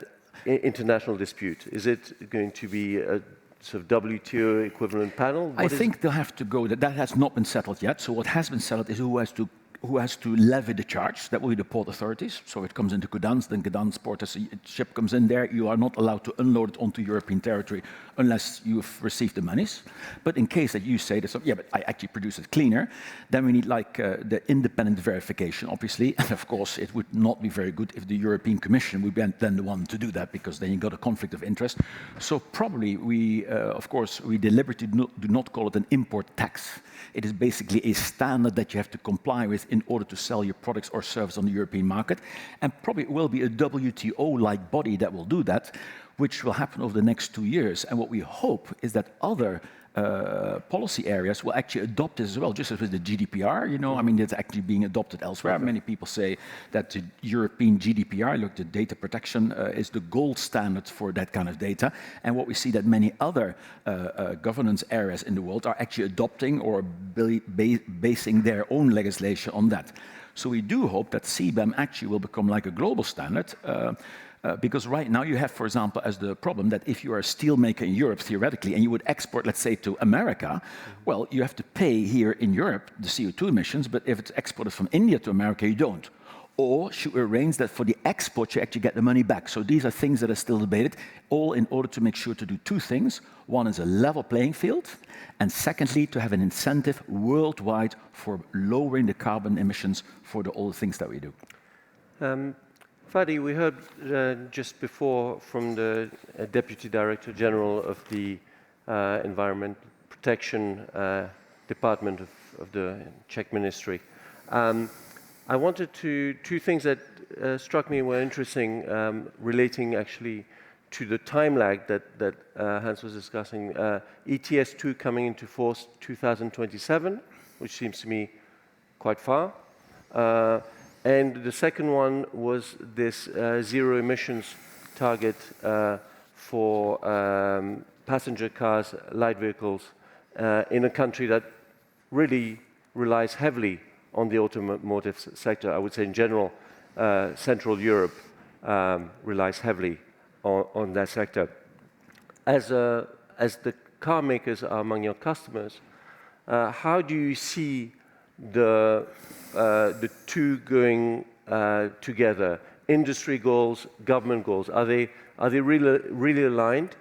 international dispute? Is it going to be a sort of WTO equivalent panel? I think they'll have to go, that has not been settled yet. So what has been settled is who has to levy the charge. That will be the port authorities. So it comes into Gdansk, then Gdansk port, as a ship comes in there, you are not allowed to unload it onto European territory unless you've received the monies. But in case that you say that, yeah, but I actually produce it cleaner, then we need the independent verification, obviously. And of course, it would not be very good if the European Commission would be then the one to do that, because then you got a conflict of interest. So probably of course, we deliberately do not call it an import tax. It is basically a standard that you have to comply with in order to sell your products or service on the European market. And probably it will be a WTO-like body that will do that, which will happen over the next 2 years. And what we hope is that other policy areas will actually adopt this as well, just as with the GDPR, you know, I mean, it's actually being adopted elsewhere. Many people say that the European GDPR, look, the data protection is the gold standard for that kind of data. And what we see that many other governance areas in the world are actually adopting or basing their own legislation on that. So we do hope that CBAM actually will become like a global standard. Because right now you have, for example, as the problem that if you are a steel maker in Europe, theoretically, and you would export, let's say, to America, well, you have to pay here in Europe the CO2 emissions, but if it's exported from India to America, you don't. Or should we arrange that for the export, you actually get the money back? So these are things that are still debated, all in order to make sure to do two things. One is a level playing field, and secondly, to have an incentive worldwide for lowering the carbon emissions for all the things that we do. Fadi, we heard just before from the Deputy Director General of the Environment Protection Department of the Czech Ministry. I wanted two things that struck me were interesting, relating actually to the time lag that Hans was discussing. ETS2 coming into force 2027, which seems to me quite far. And the second one was this zero emissions target for passenger cars, light vehicles, in a country that really relies heavily on the automotive sector. I would say in general, Central Europe relies heavily on that sector. As the car makers are among your customers, how do you see the two going together? Industry goals, government goals, are they really aligned?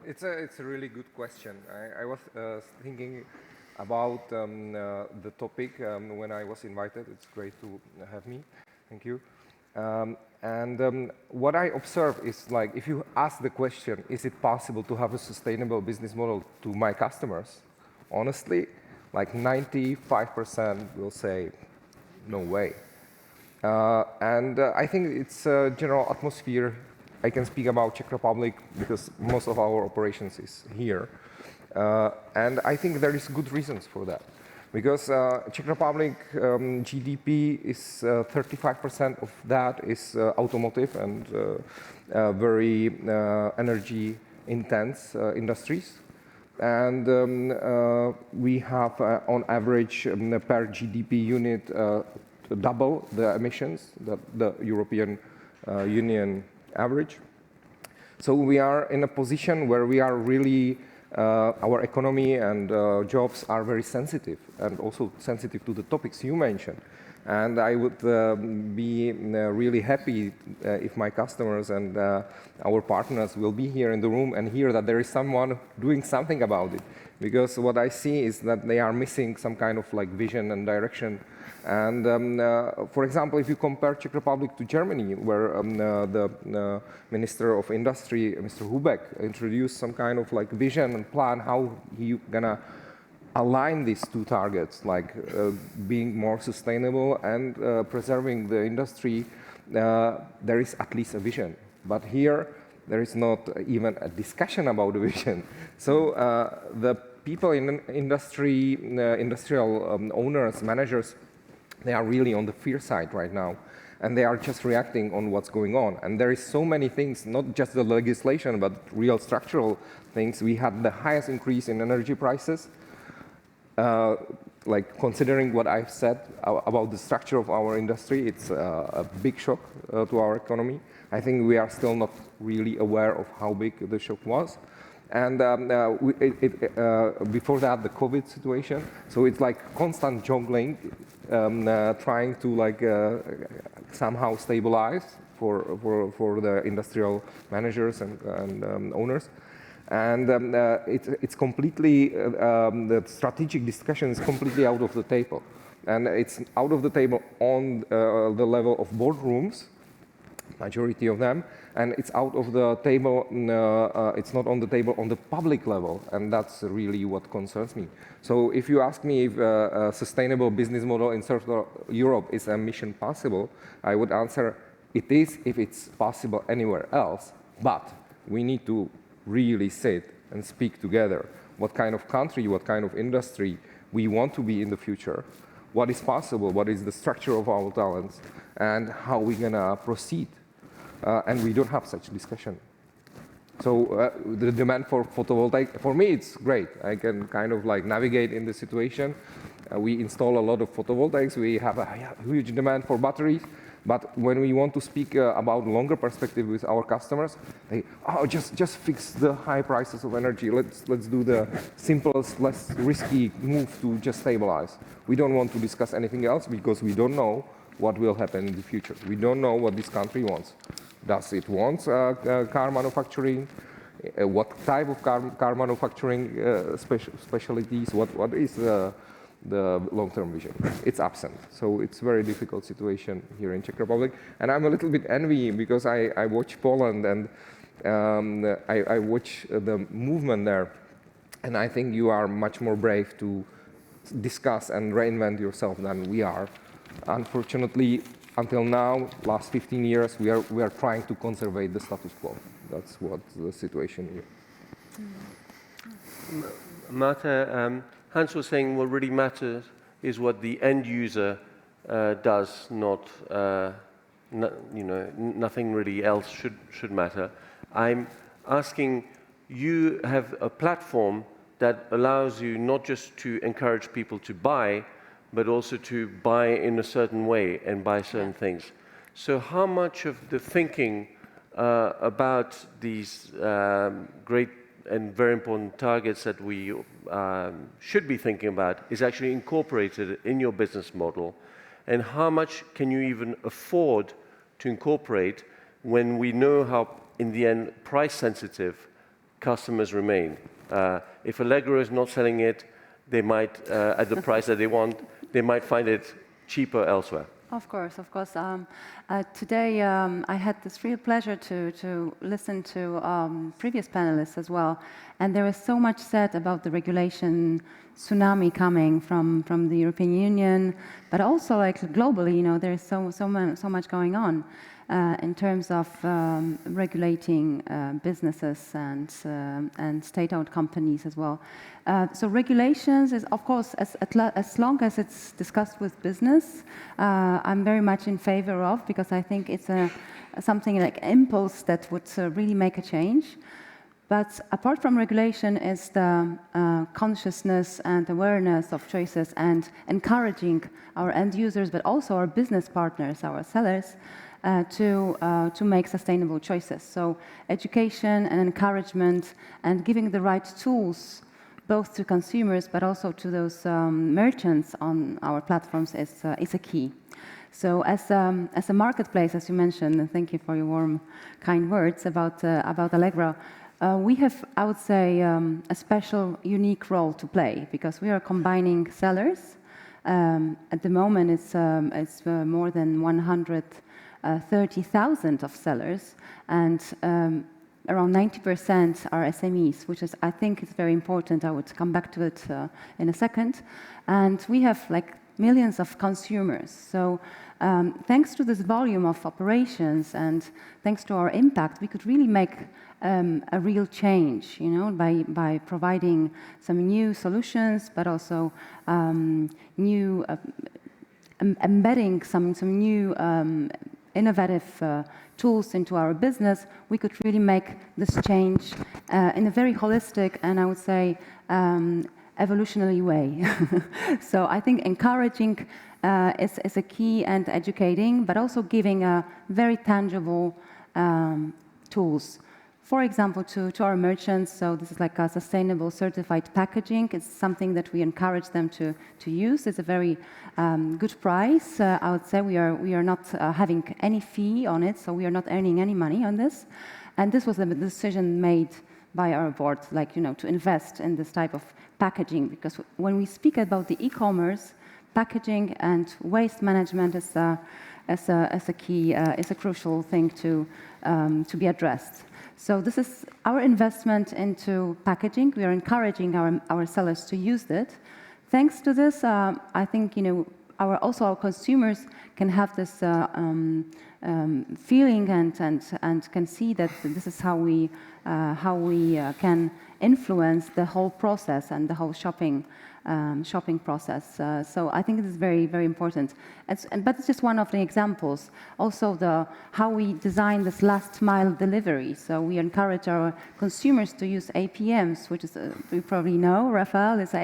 It's a really good question. I was thinking about the topic when I was invited. It's great to have me. Thank you. And what I observe is, like, if you ask the question, is it possible to have a sustainable business model to my customers? Honestly, like 95% will say, no way. And I think it's a general atmosphere. I can speak about Czech Republic because most of our operations is here. And I think there is good reasons for that. Because Czech Republic GDP is 35% of that is automotive and very energy intense industries. And we have on average per GDP unit double the emissions that the European Union average. So we are in a position where we are really our economy and jobs are very sensitive, and also sensitive to the topics you mentioned. And I would be really happy if my customers and our partners will be here in the room and hear that there is someone doing something about it. Because what I see is that they are missing some kind of like vision and direction. And for example, if you compare Czech Republic to Germany, where the Minister of Industry, Mr. Hubek, introduced some kind of like vision and plan how he gonna align these two targets, like being more sustainable and preserving the industry, there is at least a vision. But here, there is not even a discussion about the vision. So the people in industry, industrial owners, managers, they are really on the fear side right now. And they are just reacting on what's going on. And there is so many things, not just the legislation, but real structural things. We had the highest increase in energy prices. Like considering what I've said about the structure of our industry, it's a big shock to our economy. I think we are still not really aware of how big the shock was. And before that, the COVID situation. So it's like constant juggling, trying to like somehow stabilize for the industrial managers and owners. And it's completely, the strategic discussion is completely out of the table. And it's out of the table on the level of boardrooms, majority of them, and it's out of the table, it's not on the table on the public level, and that's really what concerns me. So if you ask me if a sustainable business model in Central Europe is a mission possible, I would answer it is if it's possible anywhere else, but we need to really sit and speak together. What kind of country, what kind of industry we want to be in the future, what is possible, what is the structure of our talents, and how we're gonna proceed. And we don't have such discussion. So the demand for photovoltaic, for me, it's great. I can kind of like navigate in the situation. We install a lot of photovoltaics. We have a huge demand for batteries. But when we want to speak about longer perspective with our customers, they, oh, just fix the high prices of energy. Let's do the simplest, less risky move to just stabilize. We don't want to discuss anything else because we don't know what will happen in the future. We don't know what this country wants. Does it want car manufacturing? What type of car manufacturing specialties? What is the long-term vision? It's absent. So it's a very difficult situation here in Czech Republic. And I'm a little bit envy because I watch Poland and I watch the movement there. And I think you are much more brave to discuss and reinvent yourself than we are. Unfortunately, until now, last 15 years, we are trying to conserve the status quo. That's what the situation here. Marta, Hans was saying what really matters is what the end user does, not, you know, nothing really else should matter. I'm asking, you have a platform that allows you not just to encourage people to buy, but also to buy in a certain way and buy certain things. So how much of the thinking about these great and very important targets that we should be thinking about is actually incorporated in your business model? And how much can you even afford to incorporate when we know how, in the end, price-sensitive customers remain? If Allegro is not selling it, they might, at the price that they want, they might find it cheaper elsewhere. Of course, of course. Today I had this real pleasure to listen to previous panelists as well, and there is so much said about the regulation tsunami coming from the European Union, but also like globally, you know, there is so much going on in terms of regulating businesses and state-owned companies as well. So regulations is, of course, as long as it's discussed with business, I'm very much in favor of, because I think it's something like impulse that would really make a change. But apart from regulation is the consciousness and awareness of choices and encouraging our end users, but also our business partners, our sellers, to make sustainable choices. So education and encouragement and giving the right tools both to consumers but also to those merchants on our platforms is a key. So as a marketplace, as you mentioned, and thank you for your warm, kind words about Allegro, we have, I would say, a special, unique role to play, because we are combining sellers. At the moment, it's more than 130,000 of sellers, and around 90% are SMEs, which is, I think, is very important. I would come back to it in a second. And we have like millions of consumers. So thanks to this volume of operations and thanks to our impact, we could really make a real change, you know, by providing some new solutions, but also new embedding some new innovative tools into our business. We could really make this change in a very holistic and, I would say, evolutionary way. So I think encouraging is a key, and educating, but also giving very tangible tools. For example, to our merchants, so this is like a sustainable certified packaging. It's something that we encourage them to use. It's a very good price. I would say we are not having any fee on it, so we are not earning any money on this. And this was a decision made by our board, like, you know, to invest in this type of packaging, because when we speak about the e-commerce, packaging and waste management is a key, is a crucial thing to be addressed. So this is our investment into packaging. We are encouraging our sellers to use it. Thanks to this, I think, you know, also our consumers can have this feeling and can see that this is how we can influence the whole process and the whole shopping process. So I think it is very, very important. But it's just one of the examples. Also, how we design this last mile delivery. So we encourage our consumers to use APMs, which is, you probably know, Rafael, is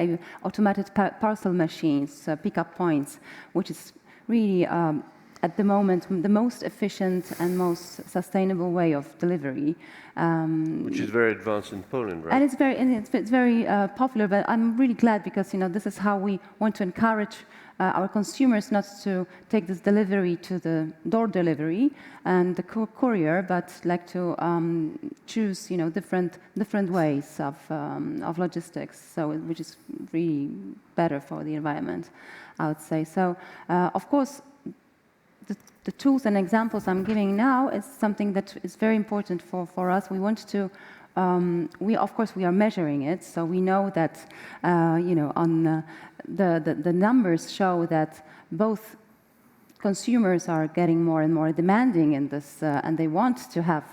automated parcel machines, pickup points, which is really, at the moment, the most efficient and most sustainable way of delivery. Which is very advanced in Poland, right? And it's very popular, but I'm really glad, because, you know, this is how we want to encourage our consumers not to take this delivery to the door delivery and the courier, but like to choose, you know, different ways of logistics. So which is really better for the environment, I would say. So of course, the tools and examples I'm giving now is something that is very important for us. We want to, of course, we are measuring it, so we know that, you know, on the numbers show that both consumers are getting more and more demanding in this, and they want to have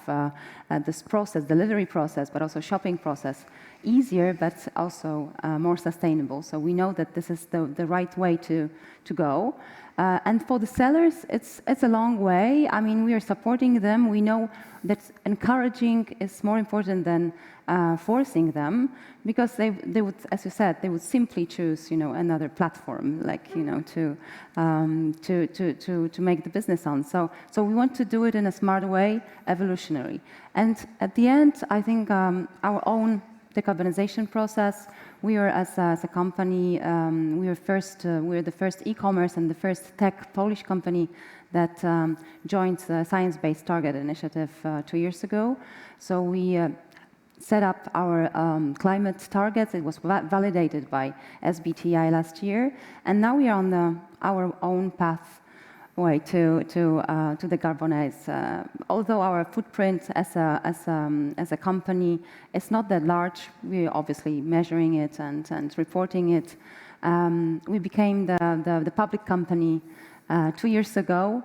this process, delivery process, but also shopping process, easier, but also more sustainable. So we know that this is the right way to go. And for the sellers, it's a long way. I mean, we are supporting them. We know that encouraging is more important than forcing them, because they would, as you said, they would simply choose, another platform, like, to make the business on. So we want to do it in a smart way, evolutionary. And at the end, I think our own decarbonization process. We are, as a company, we are the first e-commerce and the first tech Polish company that joined the Science Based Target Initiative 2 years ago. So we set up our climate targets. It was validated by SBTi last year, and now we are on our own pathway to decarbonize. Although our footprint as a company is not that large, we're obviously measuring it and reporting it. We became the public company 2 years ago,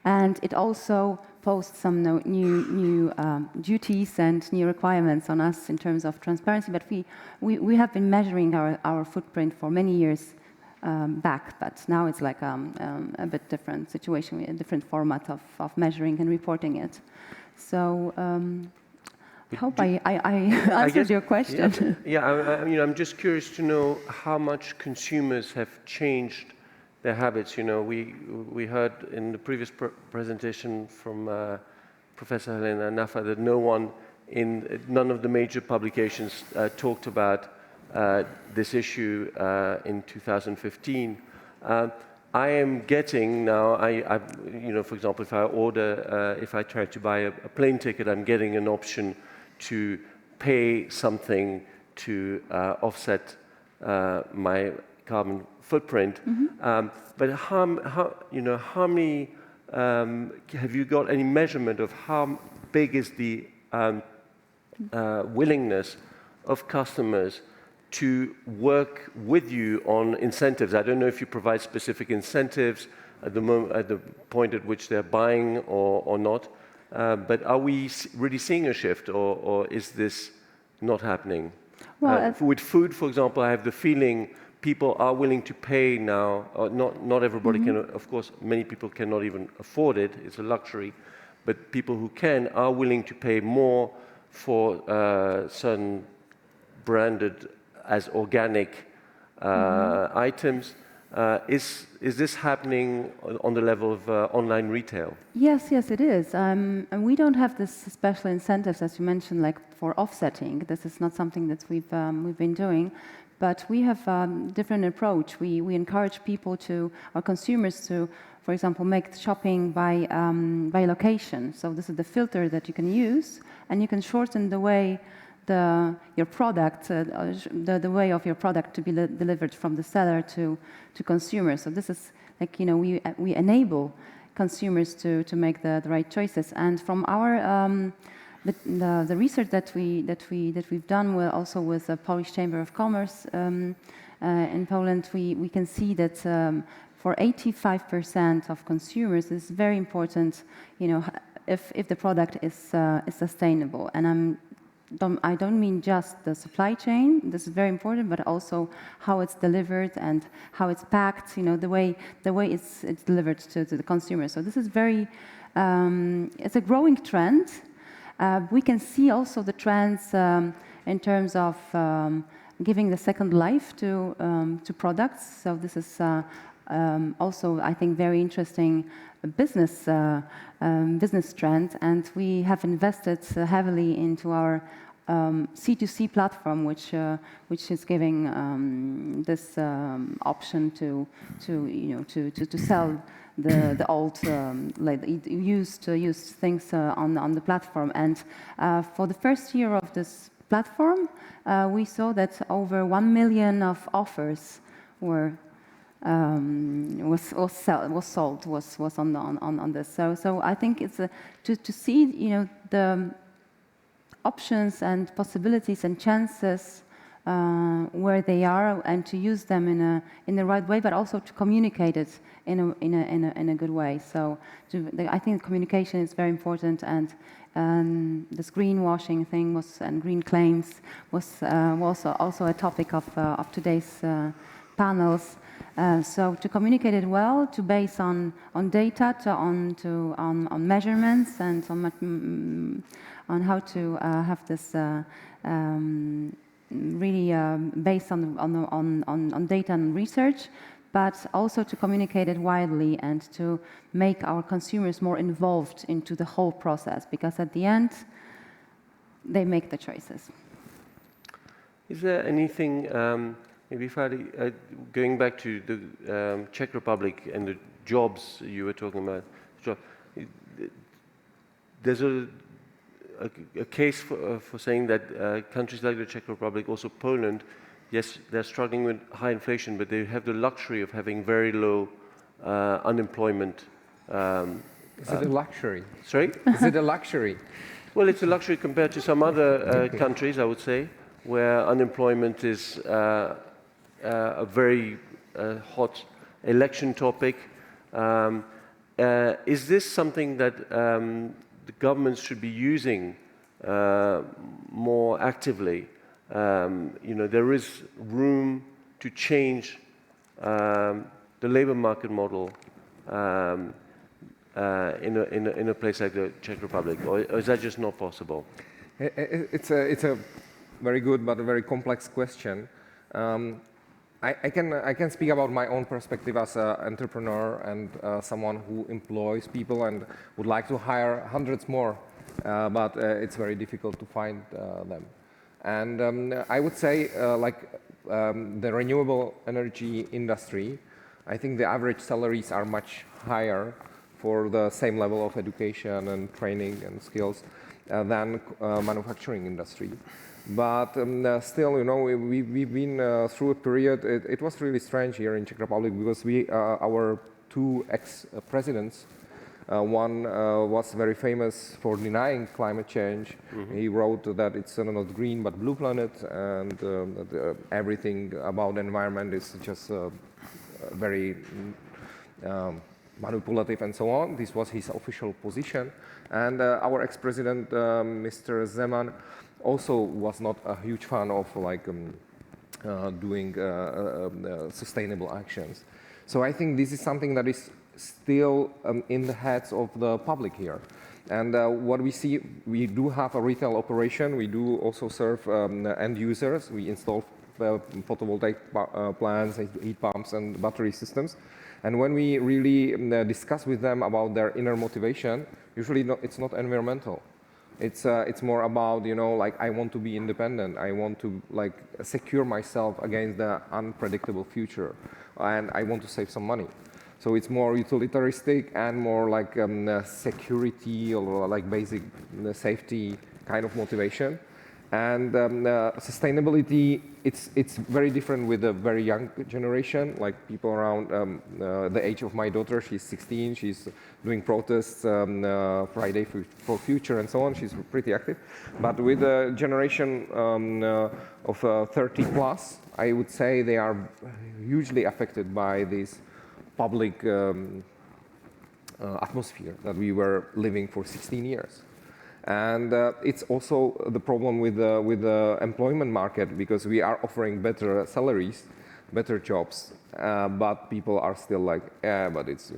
and it also posed some new duties and new requirements on us in terms of transparency. But we have been measuring our footprint for many years back, but now it's like a bit different situation, a different format of measuring and reporting it. So I hope I answered your question. I'm just curious to know how much consumers have changed their habits. We heard in the previous presentation from Professor Helena Naffa that none of the major publications talked about this issue in 2015. I am getting now, for example, if I try to buy a plane ticket, I'm getting an option to pay something to offset my carbon footprint. Mm-hmm. But how many, have you got any measurement of how big is the willingness of customers to work with you on incentives? I don't know if you provide specific incentives at the point at which they're buying or not, but are we really seeing a shift, or is this not happening? Well, with food, for example, I have the feeling people are willing to pay now. Not everybody can, of course, many people cannot even afford it. It's a luxury, but people who can are willing to pay more for certain branded as organic items. Is this happening on the level of online retail? Yes, it is. And we don't have this special incentives, as you mentioned, like for offsetting. This is not something that we've been doing, but we have a different approach. We encourage people our consumers to, for example, make shopping by location. So this is the filter that you can use, and you can shorten the way your product, the way of your product to be delivered from the seller to consumers. So this is like, we enable consumers to make the right choices. And from our the research that we've done also with the Polish Chamber of Commerce in Poland, we can see that for 85% of consumers, it's very important, if the product is sustainable. And I don't mean just the supply chain, this is very important, but also how it's delivered and how it's packed, the way it's delivered to the consumer. So this is it's a growing trend. We can see also the trends in terms of giving the second life to products. So this is also, I think, very interesting business trend, and we have invested heavily into our C2C platform, which is giving this option to sell the old used things on the platform. And for the first year of this platform, we saw that over 1 million of offers was sold on this. So I think it's to see the options and possibilities and chances where they are, and to use them in the right way, but also to communicate it in a good way. So I think communication is very important, and this greenwashing thing and green claims was also a topic of today's panels. So to communicate it well, to base on data, on measurements, and on how to have this really based on data and research, but also to communicate it widely and to make our consumers more involved into the whole process, because at the end, they make the choices. Is there anything, maybe going back to the Czech Republic and the jobs you were talking about, there's a case for saying that countries like the Czech Republic, also Poland, yes, they're struggling with high inflation, but they have the luxury of having very low unemployment. Is it a luxury? Sorry? Is it a luxury? Well, it's a luxury compared to some other countries, I would say, where unemployment is a very hot election topic. Is this something that the governments should be using more actively? There is room to change the labor market model in a place like the Czech Republic, or is that just not possible? It's a very good but a very complex question. I can speak about my own perspective as an entrepreneur and someone who employs people and would like to hire hundreds more, but it's very difficult to find them. And I would say, the renewable energy industry, I think the average salaries are much higher for the same level of education and training and skills than manufacturing industry. But still, we've been through a period. It was really strange here in Czech Republic because our two ex-presidents, one was very famous for denying climate change. Mm-hmm. He wrote that it's not green but blue planet, and everything about the environment is just very manipulative and so on. This was his official position. And our ex-president, Mr. Zeman, also was not a huge fan of doing sustainable actions. So I think this is something that is still in the heads of the public here. And what we see, we do have a retail operation. We do also serve end users. We install photovoltaic plants, heat pumps, and battery systems. And when we really discuss with them about their inner motivation, usually it's not environmental. It's more about, I want to be independent. I want to secure myself against the unpredictable future, and I want to save some money. So it's more utilitaristic and more like security or basic safety kind of motivation. And sustainability, it's very different with the very young generation, like people around the age of my daughter. She's 16, she's doing protests, Friday for Future and so on. She's pretty active. But with the generation of 30 plus, I would say they are hugely affected by this public atmosphere that we were living for 16 years. And it's also the problem with the employment market, because we are offering better salaries, better jobs, but people are still like, but it's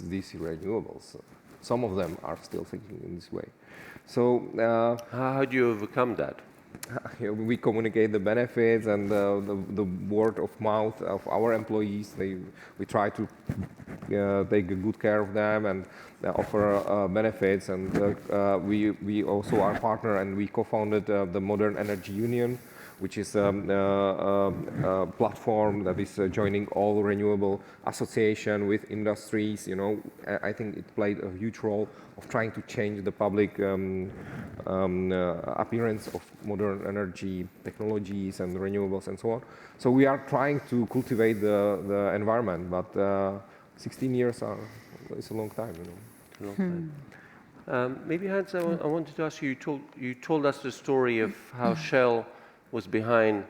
these renewables. Some of them are still thinking in this way. So how do you overcome that? We communicate the benefits and the word of mouth of our employees. We try to take good care of them and offer benefits. And we also are partner, and we co-founded the Modern Energy Union, which is a platform that is joining all renewable association with industries. I think it played a huge role of trying to change the public appearance of modern energy technologies and renewables and so on. So we are trying to cultivate the environment, but 16 years is a long time. A long time. Maybe Hans, I wanted to ask you. You told us the story of how Shell was behind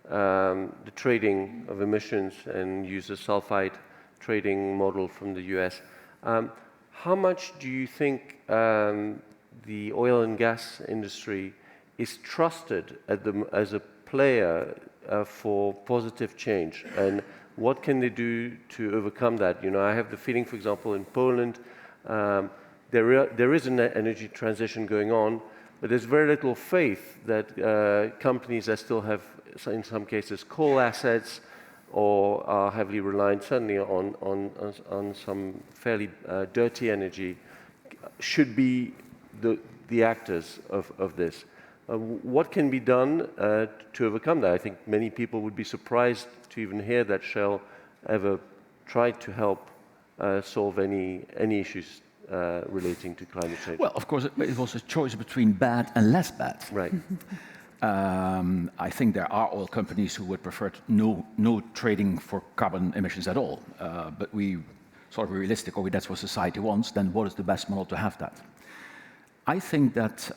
the trading of emissions and used a sulfide trading model from the US. How much do you think the oil and gas industry is trusted as a player for positive change, and what can they do to overcome that? You know, I have the feeling, for example, in Poland, there is an energy transition going on, but there's very little faith that companies that still have, in some cases, coal assets or are heavily reliant certainly on some fairly dirty energy should be the actors of this. What can be done to overcome that? I think many people would be surprised to even hear that Shell ever tried to help solve any issues relating to climate change. Well, of course, it was a choice between bad and less bad. Right. I think there are oil companies who would prefer no trading for carbon emissions at all. But we sort of realistic, okay, that's what society wants, then what is the best model to have that? I think that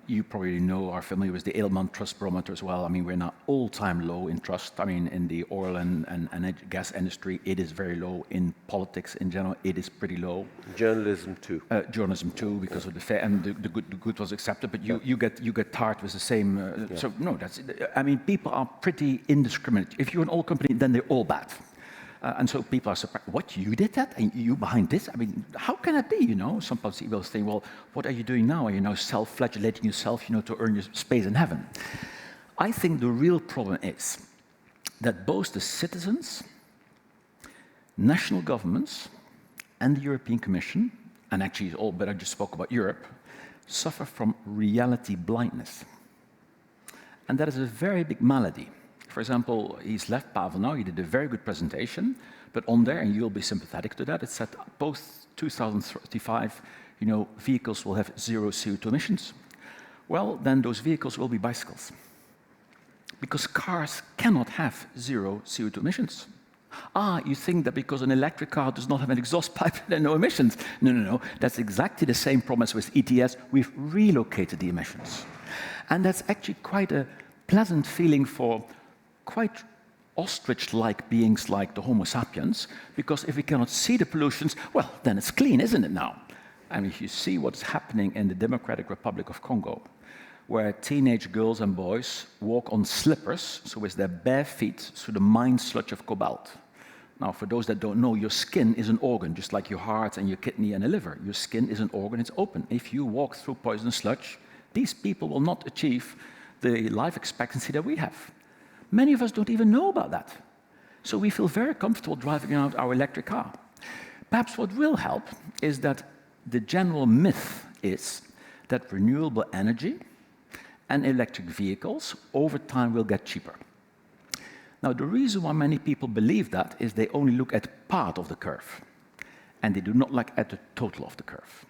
you probably know, are familiar with the Edelman Trust Barometer as well. I mean, we're in an all-time low in trust. I mean, in the oil and gas industry, it is very low. In politics in general, it is pretty low. Journalism too. Journalism too, because of the fair and the good was accepted. But you get tired with the same. So no, that's. I mean, people are pretty indiscriminate. If you're an oil company, then they're all bad. And so people are surprised, what, you did that? And you behind this? I mean, how can that be, you know? Some people will say, well, what are you doing now? Are you now self-flagellating yourself, you know, to earn your space in heaven? I think the real problem is that both the citizens, national governments, and the European Commission, and actually all, but I just spoke about Europe, suffer from reality blindness. And that is a very big malady. For example, he's left Pavel now, he did a very good presentation, but on there, and you'll be sympathetic to that, it said post 2035, you know, vehicles will have 0 CO2 emissions. Well, then those vehicles will be bicycles. Because cars cannot have 0 CO2 emissions. You think that because an electric car does not have an exhaust pipe, there are no emissions. No. That's exactly the same promise with ETS. We've relocated the emissions. And that's actually quite a pleasant feeling for quite ostrich-like beings like the Homo sapiens, because if we cannot see the pollutions, well, then it's clean, isn't it now? And if you see what's happening in the Democratic Republic of Congo, where teenage girls and boys walk on slippers, so with their bare feet, through the mine sludge of cobalt. Now, for those that don't know, your skin is an organ, just like your heart and your kidney and a liver. Your skin is an organ, it's open. If you walk through poisonous sludge, these people will not achieve the life expectancy that we have. Many of us don't even know about that. So we feel very comfortable driving around our electric car. Perhaps what will help is that the general myth is that renewable energy and electric vehicles over time will get cheaper. Now, the reason why many people believe that is they only look at part of the curve, and they do not look at the total of the curve.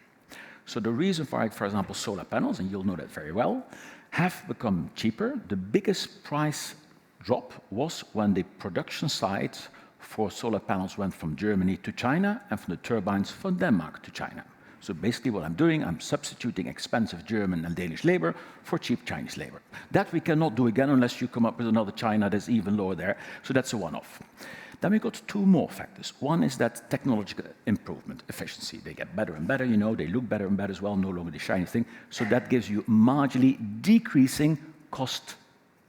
So the reason for example, solar panels, and you'll know that very well, have become cheaper. The biggest price drop was when the production side for solar panels went from Germany to China and from the turbines from Denmark to China. So basically what I'm doing, I'm substituting expensive German and Danish labor for cheap Chinese labor. That we cannot do again unless you come up with another China that's even lower there. So that's a one-off. Then we got 2 more factors. One is that technological improvement, efficiency. They get better and better, you know, they look better and better as well, no longer the shiny thing. So that gives you marginally decreasing cost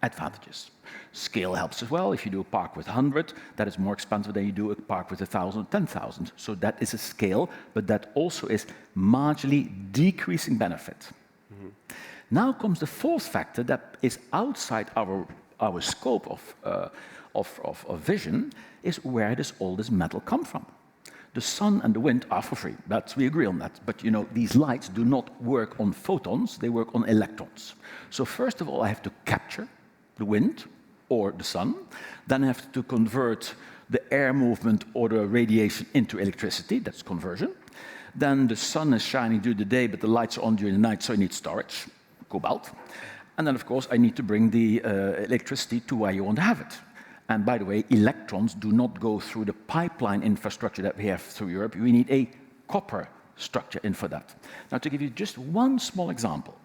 advantages. Scale helps as well. If you do a park with 100, that is more expensive than you do a park with 1,000 or 10,000. So that is a scale, but that also is marginally decreasing benefit. Mm-hmm. Now comes the 4th factor that is outside our scope of vision, is where does all this metal come from? The sun and the wind are for free. We agree on that. But you know, these lights do not work on photons, they work on electrons. So first of all, I have to capture the wind or the sun. Then I have to convert the air movement or the radiation into electricity. That's conversion. Then the sun is shining during the day, but the lights are on during the night, so I need storage, cobalt. And then, of course, I need to bring the electricity to where you want to have it. And by the way, electrons do not go through the pipeline infrastructure that we have through Europe. We need a copper structure in for that. Now, to give you just one small example,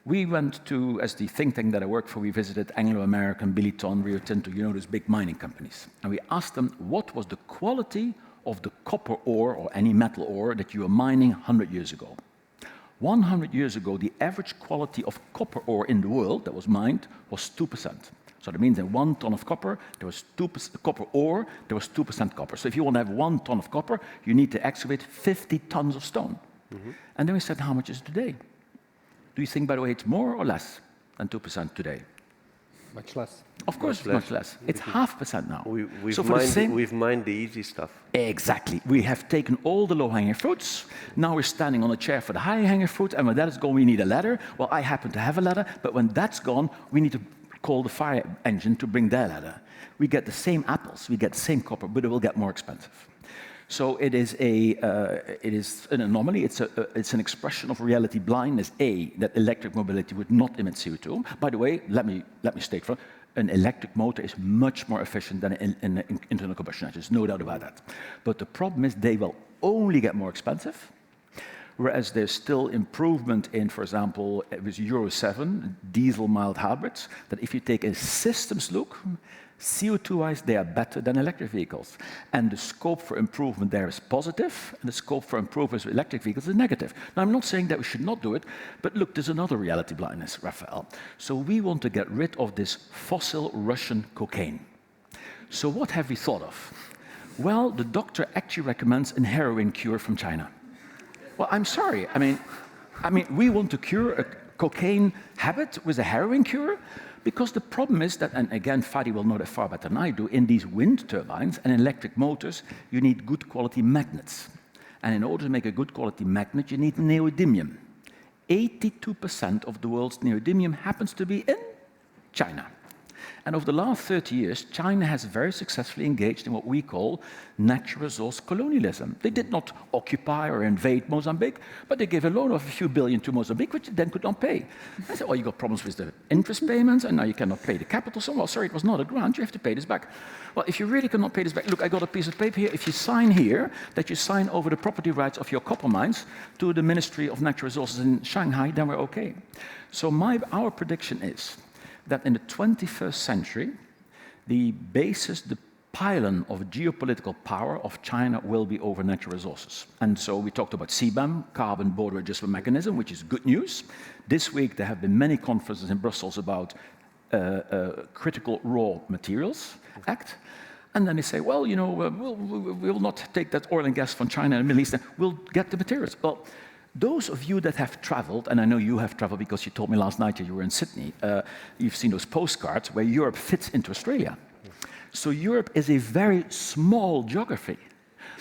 we went to, as the think tank that I work for, we visited Anglo-American, Billiton, Rio Tinto, you know, those big mining companies. And we asked them what was the quality of the copper ore or any metal ore that you were mining 100 years ago. 100 years ago, the average quality of copper ore in the world that was mined was 2%. So that means in 1 ton of copper, there was 2% copper ore, there was 2% copper. So if you want to have 1 ton of copper, you need to excavate 50 tons of stone. And then we said, how much is it today? Do you think, by the way, it's more or less than 2% today? Much less. Of course, it's much less. It's 0.5% now. We've mined the easy stuff. Exactly. We have taken all the low-hanging fruits. Now we're standing on a chair for the high-hanging fruit, and when that is gone, we need a ladder. Well, I happen to have a ladder, but when that's gone, we need to call the fire engine to bring their ladder. We get the same apples, we get the same copper, but it will get more expensive. So it is an anomaly. It's an expression of reality blindness. That electric mobility would not emit CO2. By the way, let me state front. An electric motor is much more efficient than an internal combustion engine. There's no doubt about that. But the problem is they will only get more expensive. Whereas there's still improvement in, for example, with Euro 7 diesel mild hybrids. That if you take a systems look, CO2-wise, they are better than electric vehicles. And the scope for improvement there is positive, and the scope for improvement with electric vehicles is negative. Now, I'm not saying that we should not do it, but look, there's another reality blindness, Raphael. So we want to get rid of this fossil Russian cocaine. So what have we thought of? Well, the doctor actually recommends a heroin cure from China. Well, I'm sorry. I mean, we want to cure a cocaine habit with a heroin cure? Because the problem is that, and again, Fadi will know that far better than I do, in these wind turbines and electric motors, you need good quality magnets. And in order to make a good quality magnet, you need neodymium. 82% of the world's neodymium happens to be in China. And over the last 30 years, China has very successfully engaged in what we call natural resource colonialism. They did not occupy or invade Mozambique, but they gave a loan of a few billion to Mozambique, which they then could not pay. I said, well, you got problems with the interest payments, and now you cannot pay the capital. So, well, sorry, it was not a grant, you have to pay this back. Well, if you really cannot pay this back, look, I got a piece of paper here. If you sign here, that you sign over the property rights of your copper mines to the Ministry of Natural Resources in Shanghai, then we're okay. So our prediction is that in the 21st century, the basis, the pylon of geopolitical power of China will be over natural resources. And so we talked about CBAM, Carbon Border Adjustment Mechanism, which is good news. This week there have been many conferences in Brussels about Critical Raw Materials Act. And then they say, well, you know, we will not take that oil and gas from China and the Middle East, we'll get the materials. Well, those of you that have traveled, and I know you have traveled because you told me last night that you were in Sydney, you've seen those postcards where Europe fits into Australia. So Europe is a very small geography,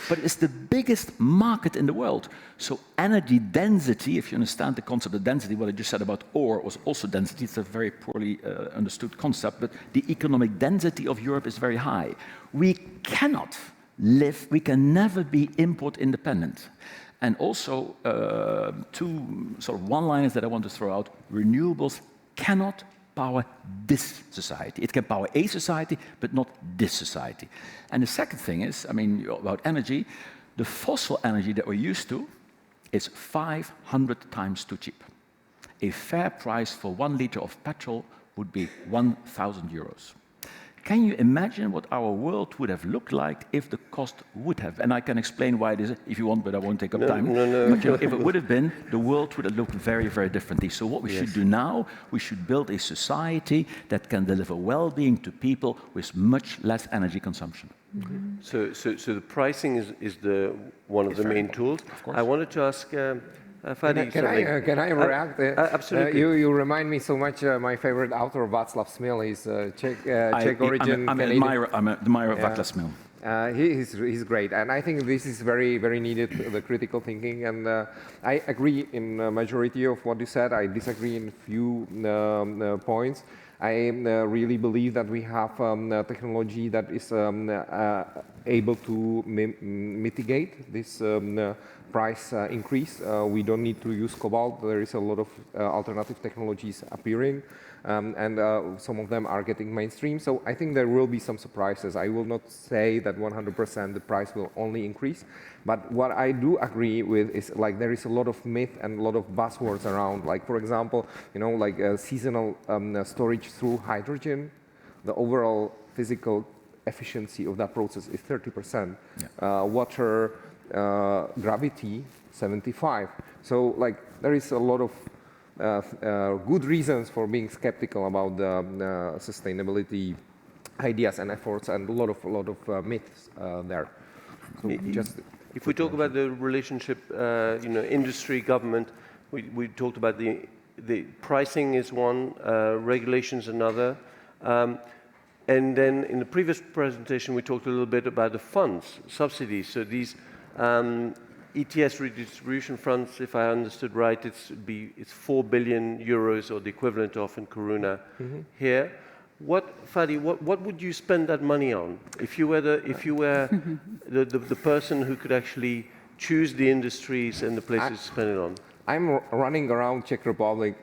but it's the biggest market in the world. So energy density, if you understand the concept of density, what I just said about ore was also density. It's a very poorly understood concept, but the economic density of Europe is very high. We cannot live, we can never be import independent. And also, two sort of one-liners that I want to throw out. Renewables cannot power this society. It can power a society, but not this society. And the second thing is, I mean, about energy, the fossil energy that we're used to is 500 times too cheap. A fair price for 1 liter of petrol would be 1,000 euros. Can you imagine what our world would have looked like if the cost would have? And I can explain why it is, if you want, but I won't take up time. No. But you know, if it would have been, the world would have looked very, very differently. So what we should do now, we should build a society that can deliver well-being to people with much less energy consumption. Mm-hmm. So the pricing is one of the main tools. Of course. I wanted to ask Fadi, can I react? Absolutely. You remind me so much. My favorite author, Václav Smil, is Czech origin. I'm an admirer of Václav Smil. He's great, and I think this is very, very needed, the critical thinking. And I agree in a majority of what you said. I disagree in a few points. I really believe that we have technology that is able to mitigate this price increase. We don't need to use cobalt. There is a lot of alternative technologies appearing, and some of them are getting mainstream. So I think there will be some surprises. I will not say that 100% the price will only increase, but what I do agree with is like there is a lot of myth and a lot of buzzwords around. Like for example, you know, like seasonal storage through hydrogen. The overall physical efficiency of that process is 30%. Yeah. Water, gravity, 75. So like there is a lot of good reasons for being skeptical about the sustainability ideas and efforts, and a lot of myths there. So if we talk about the relationship, industry, government, we talked about the pricing is one, regulations another. And then in the previous presentation, we talked a little bit about the funds, subsidies. So these ETS redistribution funds, if I understood right, it's 4 billion euros, or the equivalent of in Corona here. Fadi, what would you spend that money on if you were the person who could actually choose the industries and the places to spend it on? I'm running around Czech Republic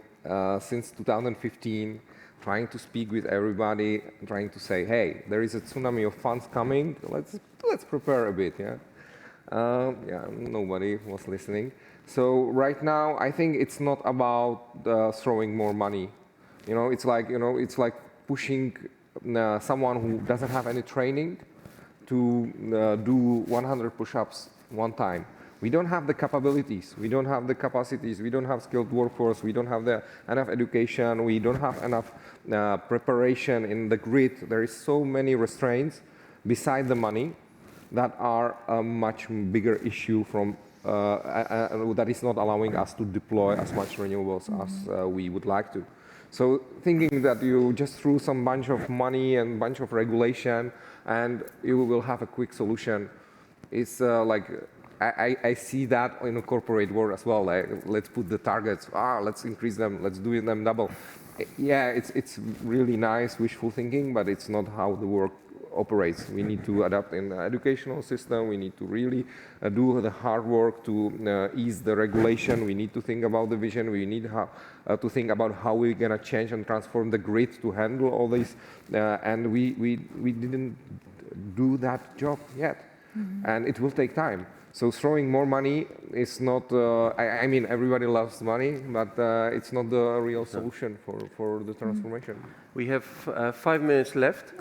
since 2015, trying to speak with everybody, trying to say, hey, there is a tsunami of funds coming. Let's prepare a bit. Nobody was listening. So right now, I think it's not about throwing more money. It's like pushing someone who doesn't have any training to do 100 push-ups one time. We don't have the capabilities, we don't have the capacities, we don't have skilled workforce, we don't have enough education, we don't have enough preparation in the grid. There is so many restraints beside the money that are a much bigger issue that is not allowing us to deploy as much renewables as we would like to. So thinking that you just threw some bunch of money and bunch of regulation and you will have a quick solution is I see that in the corporate world as well. Like, let's put the targets. Let's increase them. Let's do them double. Yeah, it's really nice wishful thinking, but it's not how the world operates. We need to adapt in the educational system. We need to really do the hard work to ease the regulation. We need to think about the vision. We need to think about how we're going to change and transform the grid to handle all this. And we didn't do that job yet. And it will take time. So throwing more money is not, I mean, everybody loves money, but it's not the real solution for the transformation. We have 5 minutes left.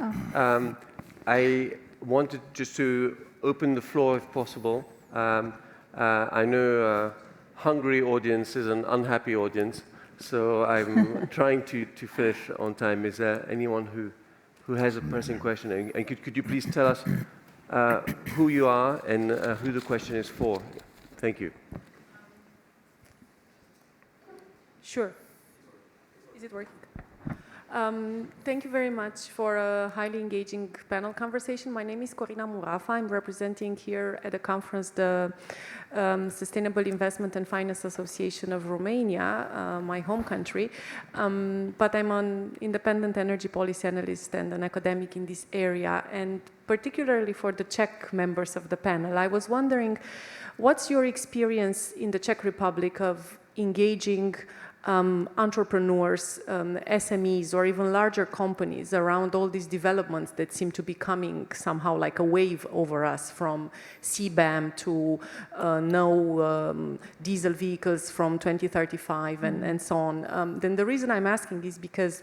I wanted just to open the floor if possible. I know hungry audience is an unhappy audience, so I'm trying to finish on time. Is there anyone who has a pressing question? And could you please tell us who you are and who the question is for? Thank you. Sure. Is it working? Thank you very much for a highly engaging panel conversation. My name is Corina Murafa. I'm representing here at the conference the Sustainable Investment and Finance Association of Romania, my home country. But I'm an independent energy policy analyst and an academic in this area. And particularly for the Czech members of the panel, I was wondering, what's your experience in the Czech Republic of engaging entrepreneurs, SMEs, or even larger companies around all these developments that seem to be coming somehow like a wave over us, from CBAM to no diesel vehicles from 2035 and so on. Then the reason I'm asking is because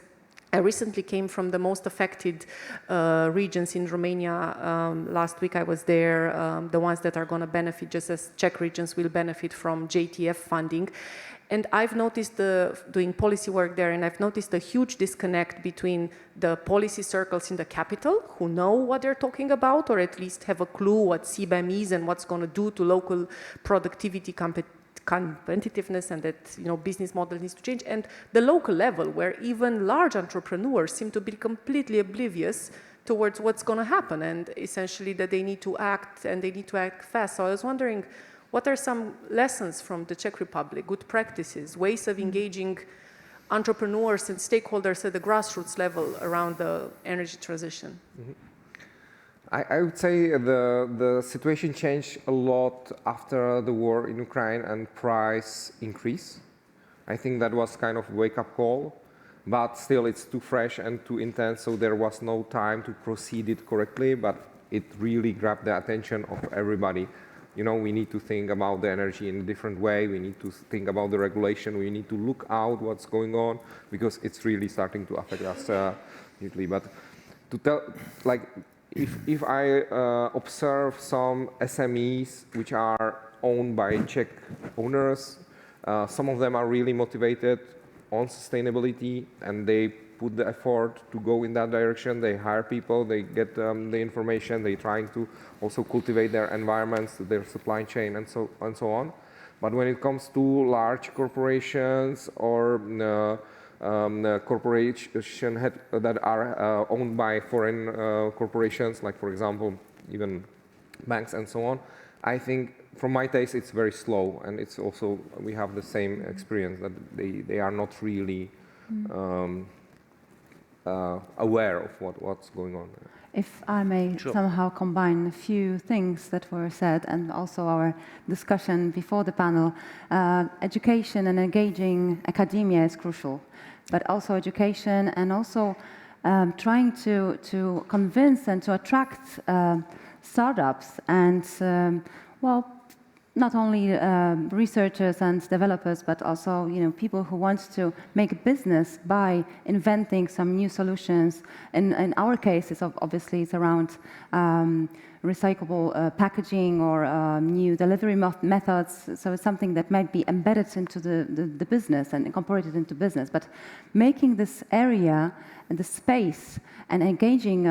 I recently came from the most affected regions in Romania. Last week I was there, the ones that are going to benefit, just as Czech regions will benefit from JTF funding. And I've noticed doing policy work there, and I've noticed a huge disconnect between the policy circles in the capital, who know what they're talking about, or at least have a clue what CBAM is and what's going to do to local productivity, competitiveness, and that business model needs to change, and the local level, where even large entrepreneurs seem to be completely oblivious towards what's going to happen, and essentially that they need to act, and they need to act fast. So I was wondering, what are some lessons from the Czech Republic, good practices, ways of engaging entrepreneurs and stakeholders at the grassroots level around the energy transition? I would say the situation changed a lot after the war in Ukraine and price increase. I think that was kind of a wake-up call, but still it's too fresh and too intense, so there was no time to proceed it correctly, but it really grabbed the attention of everybody. We need to think about the energy in a different way. We need to think about the regulation. We need to look out what's going on, because it's really starting to affect us hugely. But to tell, if I observe some SMEs which are owned by Czech owners, some of them are really motivated. on sustainability, and they put the effort to go in that direction. They hire people, they get the information, they're trying to also cultivate their environments, their supply chain, and so on. But when it comes to large corporations or corporations that are owned by foreign corporations, like for example, even banks and so on, I think from my taste it's very slow, and it's also, we have the same experience that they are not really aware of what's going on. If I may somehow combine a few things that were said and also our discussion before the panel, education and engaging academia is crucial, but also education and also trying to convince and to attract startups and, well, not only researchers and developers, but also people who want to make a business by inventing some new solutions. In our case, obviously it's around recyclable packaging or new delivery methods. So it's something that might be embedded into the business and incorporated into business. But making this area and the space and engaging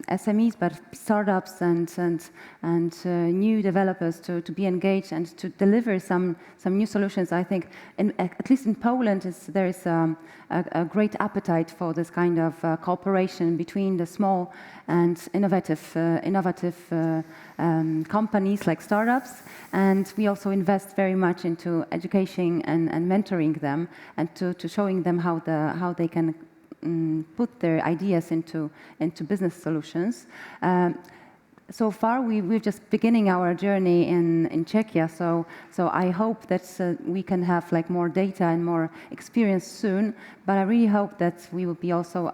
SMEs, but startups and new developers to be engaged and to deliver some new solutions. I think, at least in Poland, there is a great appetite for this kind of cooperation between the small and innovative companies like startups. And we also invest very much into education and mentoring them and to showing them how they can put their ideas into business solutions. So far, we're just beginning our journey in Czechia. So I hope that we can have more data and more experience soon. But I really hope that we will be also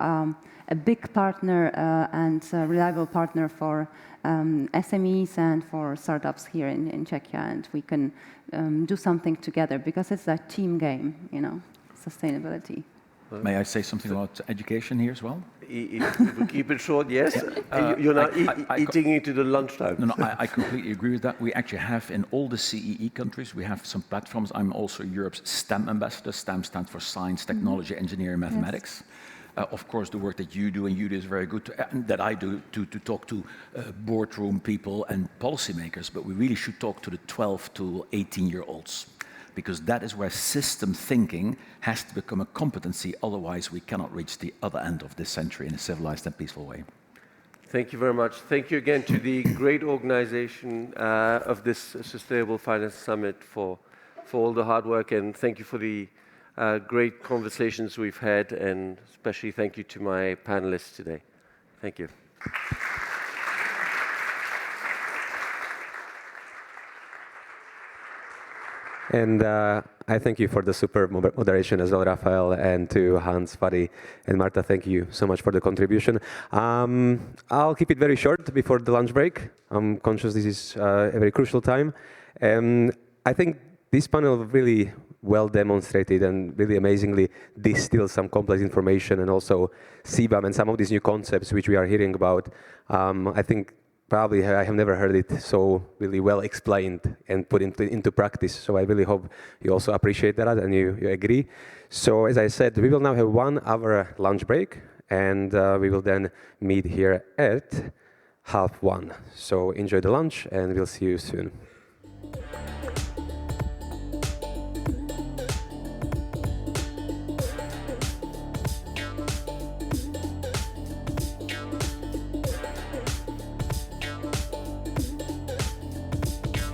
a big partner and a reliable partner for SMEs and for startups here in Czechia, and we can do something together because it's a team game, sustainability. May I say something about education here as well? If we keep it short, yes. You're now eating into the lunchtime. No, I completely agree with that. We actually have in all the CEE countries, we have some platforms. I'm also Europe's STEM ambassador. STEM stands for Science, Technology, Engineering, Mathematics. Yes. Of course, the work that you do is very good, and that I do to talk to boardroom people and policymakers, but we really should talk to the 12 to 18-year-olds. Because that is where system thinking has to become a competency, otherwise we cannot reach the other end of this century in a civilized and peaceful way. Thank you very much. Thank you again to the great organization of this Sustainable Finance Summit for all the hard work, and thank you for the great conversations we've had, and especially thank you to my panelists today. Thank you. And I thank you for the superb moderation as well, Rafael, and to Hans, Fadi, and Marta, thank you so much for the contribution. I'll keep it very short before the lunch break. I'm conscious this is a very crucial time. I think this panel really well demonstrated and really amazingly distilled some complex information, and also CBAM and some of these new concepts which we are hearing about. I think probably I have never heard it so really well explained and put into practice. So I really hope you also appreciate that and you agree. So as I said, we will now have 1 hour lunch break, and we will then meet here at 12:30. So enjoy the lunch, and we'll see you soon.